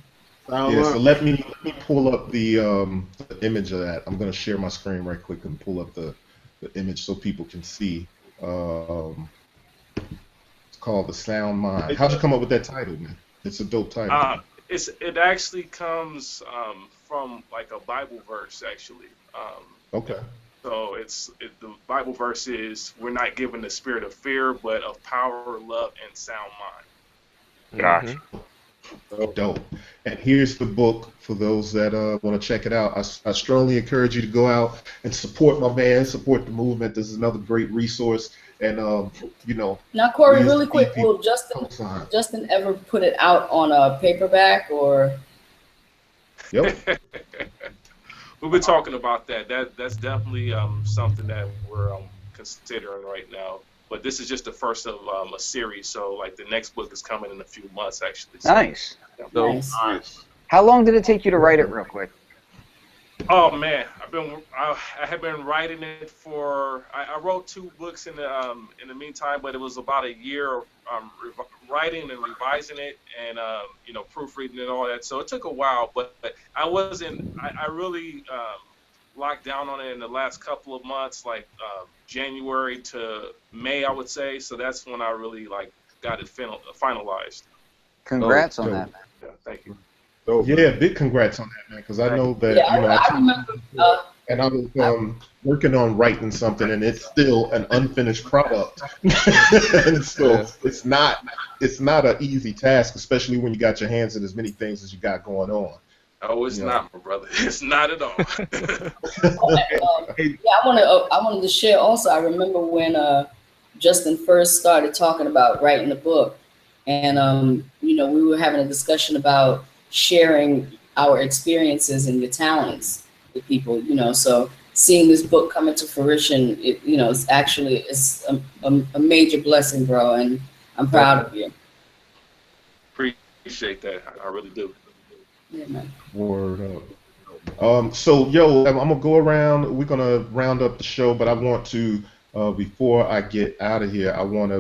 Yeah, so let me pull up the image of that. I'm gonna share my screen right quick and pull up the image so people can see. It's called The Sound Mind. How'd you come up with that title, man? It's a dope title. It actually comes from like a Bible verse, actually. Okay. So the Bible verse is, we're not given the spirit of fear, but of power, love, and sound mind. Gotcha. Dope. And here's the book for those that want to check it out. I strongly encourage you to go out and support my man, support the movement. This is another great resource. And you know. Now, Corey, really quick, will Justin ever put it out on a paperback or? Yep. We've been talking about that. That's definitely something that we're considering right now. But this is just the first of a series, so like the next book is coming in a few months, actually. So, nice. Yeah. Nice. How long did it take you to write it, real quick? Oh man, I have been writing it for. I wrote 2 books in the meantime, but it was about a year writing and revising it, and you know, proofreading and all that. So it took a while, but I wasn't. I really locked down on it in the last couple of months, like January to May, I would say. So that's when I really like got it finalized. Congrats on that, man. Yeah, thank you. Yeah, big congrats on that, man, because I know that, yeah, you know, I remember, and I was working on writing something, and it's still an unfinished product. And so it's not an easy task, especially when you got your hands in as many things as you got going on. Oh, it's not, my brother. It's not at all. yeah, I wanted to share also. I remember when Justin first started talking about writing the book, and you know, we were having a discussion about sharing our experiences and your talents with people. You know, so seeing this book come into fruition, you know, it's actually a major blessing, bro, and I'm proud of you. Appreciate that. I really do. Yeah, man. Word up. So, yo, I'm gonna go around. We're gonna round up the show, but I want to, before I get out of here, I want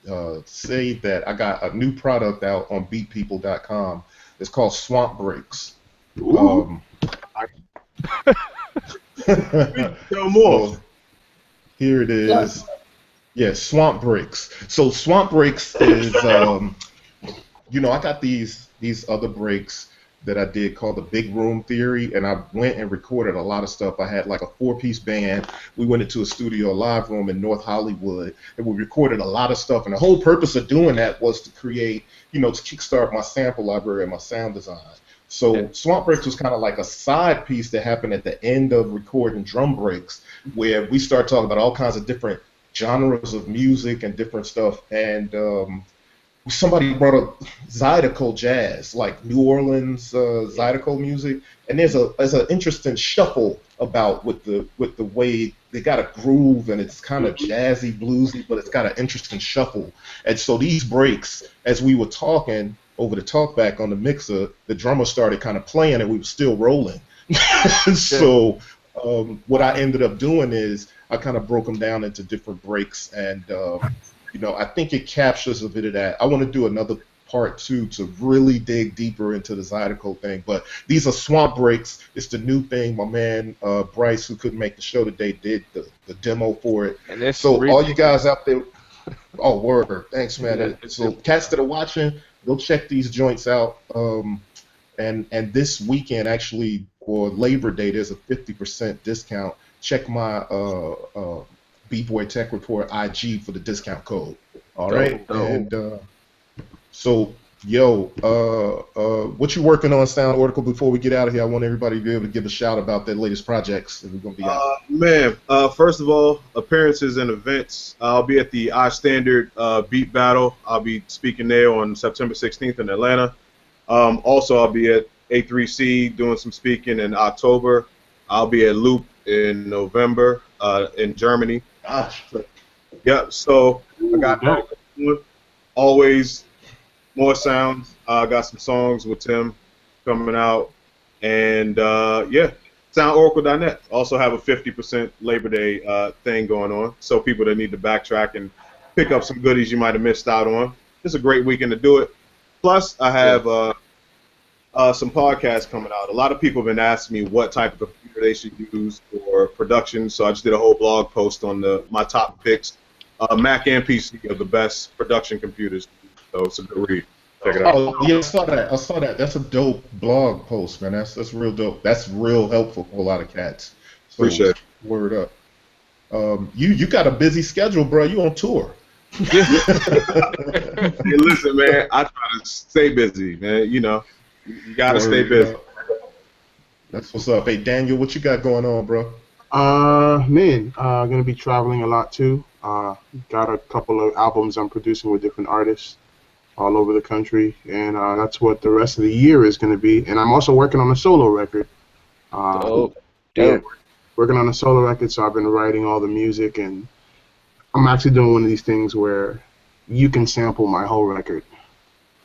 to say that I got a new product out on BeatPPL.com. It's called Swamp Breaks. Tell more. So, here it is. Yeah, Swamp Breaks. So Swamp Breaks is, you know, I got these other breaks that I did called the Big Room Theory, and I went and recorded a lot of stuff. I had like a 4-piece band. We went into a studio, a live room in North Hollywood, and we recorded a lot of stuff. And the whole purpose of doing that was to create, you know, to kickstart my sample library and my sound design. So Swamp Breaks was kind of like a side piece that happened at the end of recording Drum Breaks, where we start talking about all kinds of different genres of music and different stuff. And somebody brought up Zydeco jazz, like New Orleans Zydeco music, and there's an interesting shuffle about with the way they got a groove, and it's kind of jazzy, bluesy, but it's got an interesting shuffle. And so these breaks, as we were talking over the talkback on the mixer, the drummer started kind of playing, and we were still rolling. So what I ended up doing is I kind of broke them down into different breaks, and you know, I think it captures a bit of that. I want to do another part 2 to really dig deeper into the Zydeco thing. But these are Swamp Breaks. It's the new thing. My man Bryce, who couldn't make the show today, did the demo for it. And so all you guys out there, oh, word. Thanks, man. So cats that are watching, go check these joints out. And this weekend, actually, for Labor Day, there's a 50% discount. Check my B-Boy Tech Report IG for the discount code. All right? And so, yo, what you working on, Sound Oracle? Before we get out of here, I want everybody to be able to give a shout about their latest projects that we're going to be out. Man, first of all, appearances and events. I'll be at the iStandard Beat Battle. I'll be speaking there on September 16th in Atlanta. Also, I'll be at A3C doing some speaking in October. I'll be at Loop in November in Germany. Gosh. Yep. So I got that. Always more sounds. I got some songs with Tim coming out, and yeah, soundoracle.net. Also have a 50% Labor Day thing going on. So people that need to backtrack and pick up some goodies you might have missed out on. It's a great weekend to do it. Plus, I have some podcasts coming out. A lot of people have been asking me what type of computer they should use for production, so I just did a whole blog post on my top picks, Mac and PC, of the best production computers. So it's a good read. Check it out. Oh, yeah, I saw that. That's a dope blog post, man. That's real dope. That's real helpful for a lot of cats. So, Appreciate it. Word up. You got a busy schedule, bro. You on tour. Hey, listen, man, I try to stay busy, man. You know, you gotta stay busy. That's what's up. Hey, Daniel, what you got going on, bro? Man, gonna be traveling a lot too. Got a couple of albums I'm producing with different artists all over the country, and that's what the rest of the year is gonna be. And I'm also working on a solo record. Yeah, working on a solo record, so I've been writing all the music, and I'm actually doing one of these things where you can sample my whole record.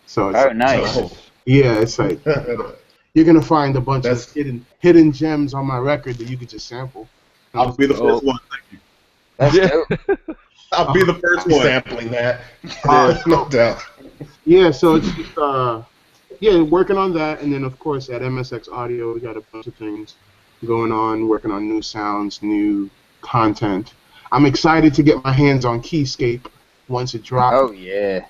So it's nice. Yeah, it's like you're gonna find a bunch of hidden gems on my record that you could just sample. I'll be the first one. Thank you. That's dope. I'll be the first one sampling that. No doubt. Yeah, so it's just working on that, and then of course at MSX Audio we got a bunch of things going on, working on new sounds, new content. I'm excited to get my hands on Keyscape once it drops. Oh yeah.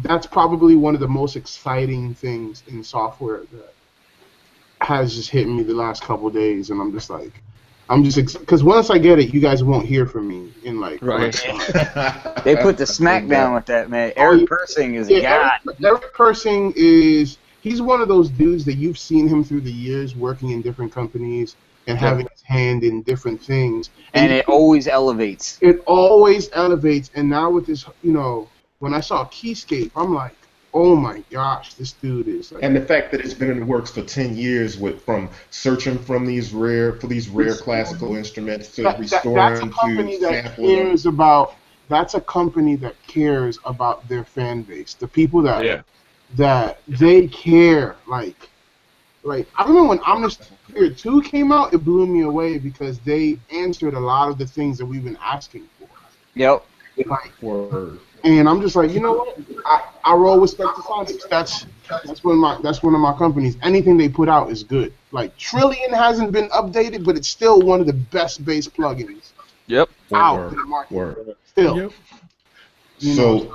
That's probably one of the most exciting things in software that has just hit me the last couple of days, and I'm just because once I get it, you guys won't hear from me in like. Right. They put the smackdown with that, man. Eric Persing is a god. Eric Persing he's one of those dudes that you've seen him through the years working in different companies and having his hand in different things. And it always elevates. It always elevates, and now with this, when I saw Keyscape, I'm like, oh my gosh, this dude is like... And the fact that it's been in the works for 10 years from searching from these rare classical instruments to restoring to sampling. That's a company that cares about their fan base. The people that they care, like I remember when Omnis Spirit 2 came out, it blew me away because they answered a lot of the things that we've been asking for. Yep. And I'm just like, you know what? I roll with Spectrasonics. That's one of my companies. Anything they put out is good. Like Trillion hasn't been updated, but it's still one of the best bass plugins. Yep. Out in the market. Still. Yep.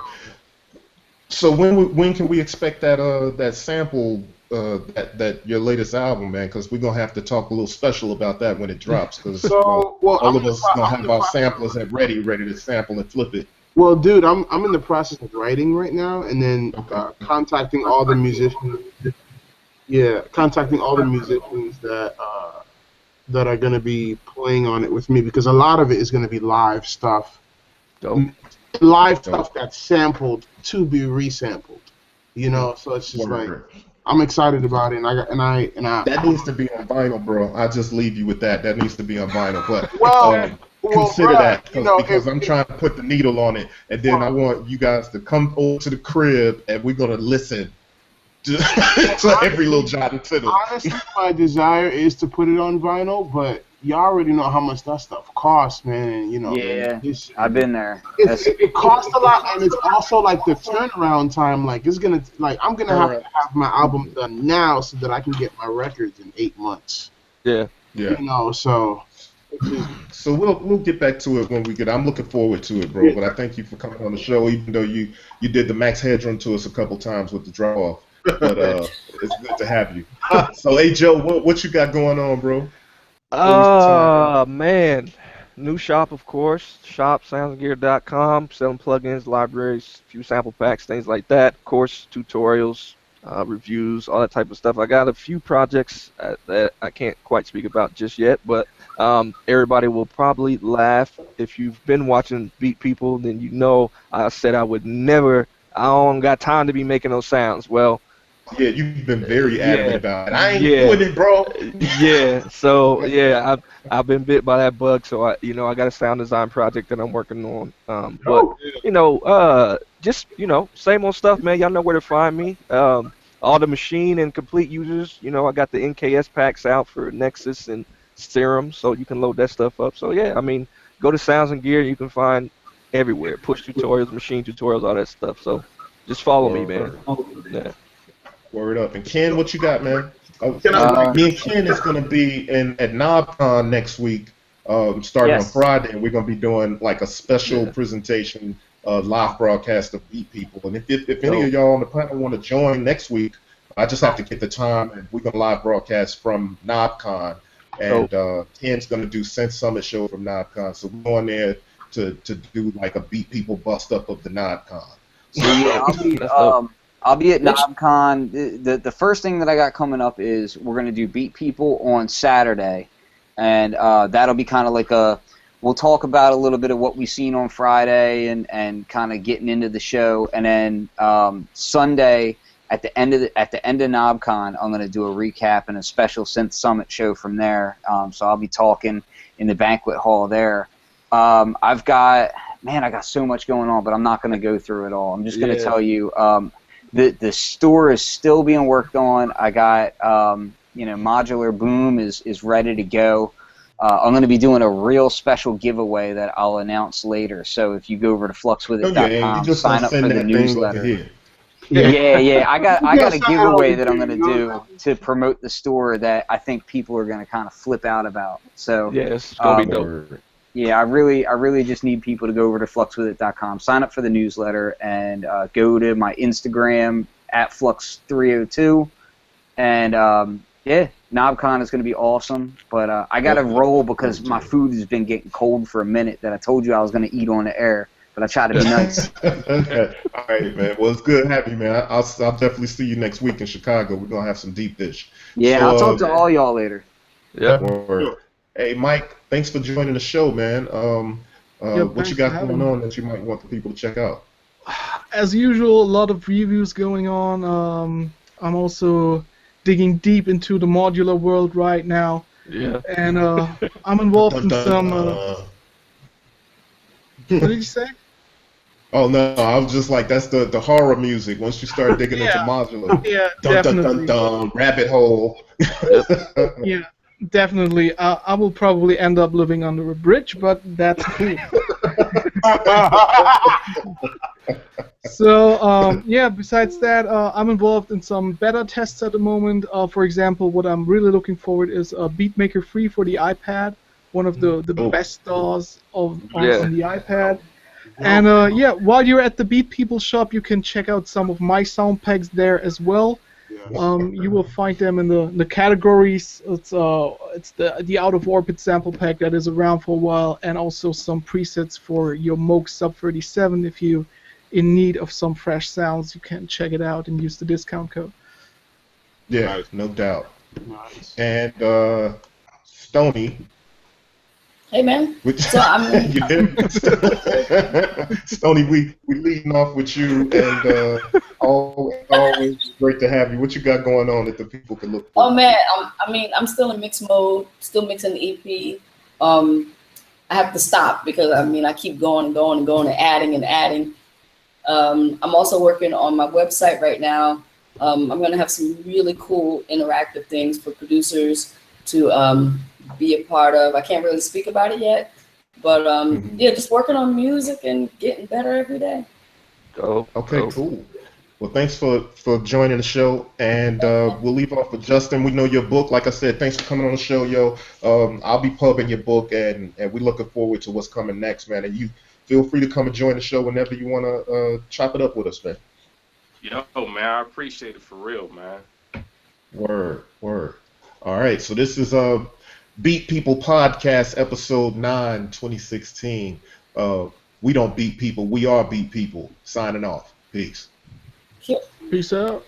So when can we expect that sample that your latest album, man? Because we're gonna have to talk a little special about that when it drops. Because all of us gonna have our samplers ready to sample and flip it. Well, dude, I'm in the process of writing right now, and then contacting all the musicians. Yeah, contacting all the musicians that are gonna be playing on it with me, because a lot of it is gonna be live stuff. Dope. Stuff that's sampled to be resampled. So it's just like I'm excited about it, and I that needs to be on vinyl, bro. I'll just leave you with that. That needs to be on vinyl, but consider that because I'm trying to put the needle on it, and then I want you guys to come over to the crib, and we're gonna listen to every little jot and tittle. Honestly, my desire is to put it on vinyl, but y'all already know how much that stuff costs, man. Yeah, I've been there. It costs a lot, and it's also like the turnaround time. Like I'm gonna have to have my album done now so that I can get my records in 8 months. Yeah. So we'll get back to it when we get. I'm looking forward to it, bro. But I thank you for coming on the show, even though you did the Max Headroom to us a couple times with the draw off. But it's good to have you. So, hey Joe, what you got going on, bro? Man, new shop, of course. Shopsoundsgear.com, selling plugins, libraries, few sample packs, things like that. Of course, tutorials, reviews, all that type of stuff. I got a few projects that I can't quite speak about just yet, but everybody will probably laugh. If you've been watching Beat People, then you know I said I would never. I don't got time to be making those sounds. Well, Yeah, you've been very adamant Yeah, about it. I ain't yeah, doing it, bro. yeah. So yeah, I've been bit by that bug. So I got a sound design project that I'm working on. But Oh, just same old stuff, man. Y'all know where to find me. All the machine and complete users. I got the NKS packs out for Nexus and Serum, so you can load that stuff up. So yeah, I mean, go to Sounds and Gear. You can find everywhere push tutorials, machine tutorials, all that stuff. So just follow me, man. Word, Yeah. word up. And Ken, what you got, man? Oh, can I? me and Ken is gonna be at NobCon next week, starting on Yes. Friday, and we're gonna be doing like a special Yeah. presentation, live broadcast of Beat People. And if any Dope. of y'all on the panel want to join next week, I just have to get the time, and we're gonna live broadcast from NobCon. And Ken's gonna do Sense Summit show from NobCon, so we're going there to do like a Beat People bust up of the NobCon. So yeah, That's dope. I'll be at NobCon. The first thing that I got coming up is we're gonna do Beat People on Saturday, and that'll be kind of like we'll talk about a little bit of what we've seen on Friday and kind of getting into the show, and then Sunday at the end of NobCon, I'm gonna do a recap and a special Synth Summit show from there. So I'll be talking in the banquet hall there. I got so much going on, but I'm not going to go through it all. I'm just going to tell you, the store is still being worked on. I got, Modular Boom is ready to go. I'm going to be doing a real special giveaway that I'll announce later. So if you go over to fluxwithit.com, sign up for the newsletter. Yeah. I got a giveaway that I'm going to do to promote the store that I think people are going to kind of flip out about. So Yeah, it's gonna be dope. yeah, I really just need people to go over to fluxwithit.com, sign up for the newsletter, and go to my Instagram at Flux302. And NobCon is going to be awesome. But I got to roll because my food has been getting cold for a minute that I told you I was going to eat on the air. But I try to be nice. All right, man. Well, it's good having you, man. I'll definitely see you next week in Chicago. We're gonna have some deep dish. Yeah, So, I'll talk to all y'all later. Yep. Word. Hey, Mike, thanks for joining the show, man. What thanks you got for having going me. on that you might want the people to check out? As usual, a lot of reviews going on. I'm also digging deep into the modular world right now, Yeah. and I'm involved in some. What did you say? Oh no, I was just like, that's the horror music. Once you start digging into modular, Yeah, dun dun definitely. dun dun, rabbit hole. Yeah, definitely. I will probably end up living under a bridge, but that's cool. So, besides that, I'm involved in some beta tests at the moment. For example, what I'm really looking forward is BeatMaker Free for the iPad, one of the best DAWs on the iPad. And while you're at the Beat People shop, you can check out some of my sound packs there as well. You will find them in the categories. It's the Out of Orbit sample pack that is around for a while, and also some presets for your Moog Sub 37. If you in need of some fresh sounds, you can check it out and use the discount code. Yeah, no doubt. Nice. And Stony. Hey man. Which, So I'm. Stony, we leading off with you, and always great to have you. What you got going on that the people can look for? Oh man, I'm still in mix mode, still mixing the EP. I have to stop because I keep going and going and going and adding. I'm also working on my website right now. I'm gonna have some really cool interactive things for producers to be a part of. I can't really speak about it yet, but just working on music and getting better every day. Okay, cool. Well, thanks for joining the show, and we'll leave off with Justin. We know your book. Like I said, thanks for coming on the show, yo. I'll be pubbing your book, and we're looking forward to what's coming next, man. And you feel free to come and join the show whenever you want to chop it up with us, man. Yo, man, I appreciate it for real, man. Word. All right, so this is Beat People Podcast, Episode 9, 2016. We don't beat people, we are Beat People. Signing off. Peace. Peace out.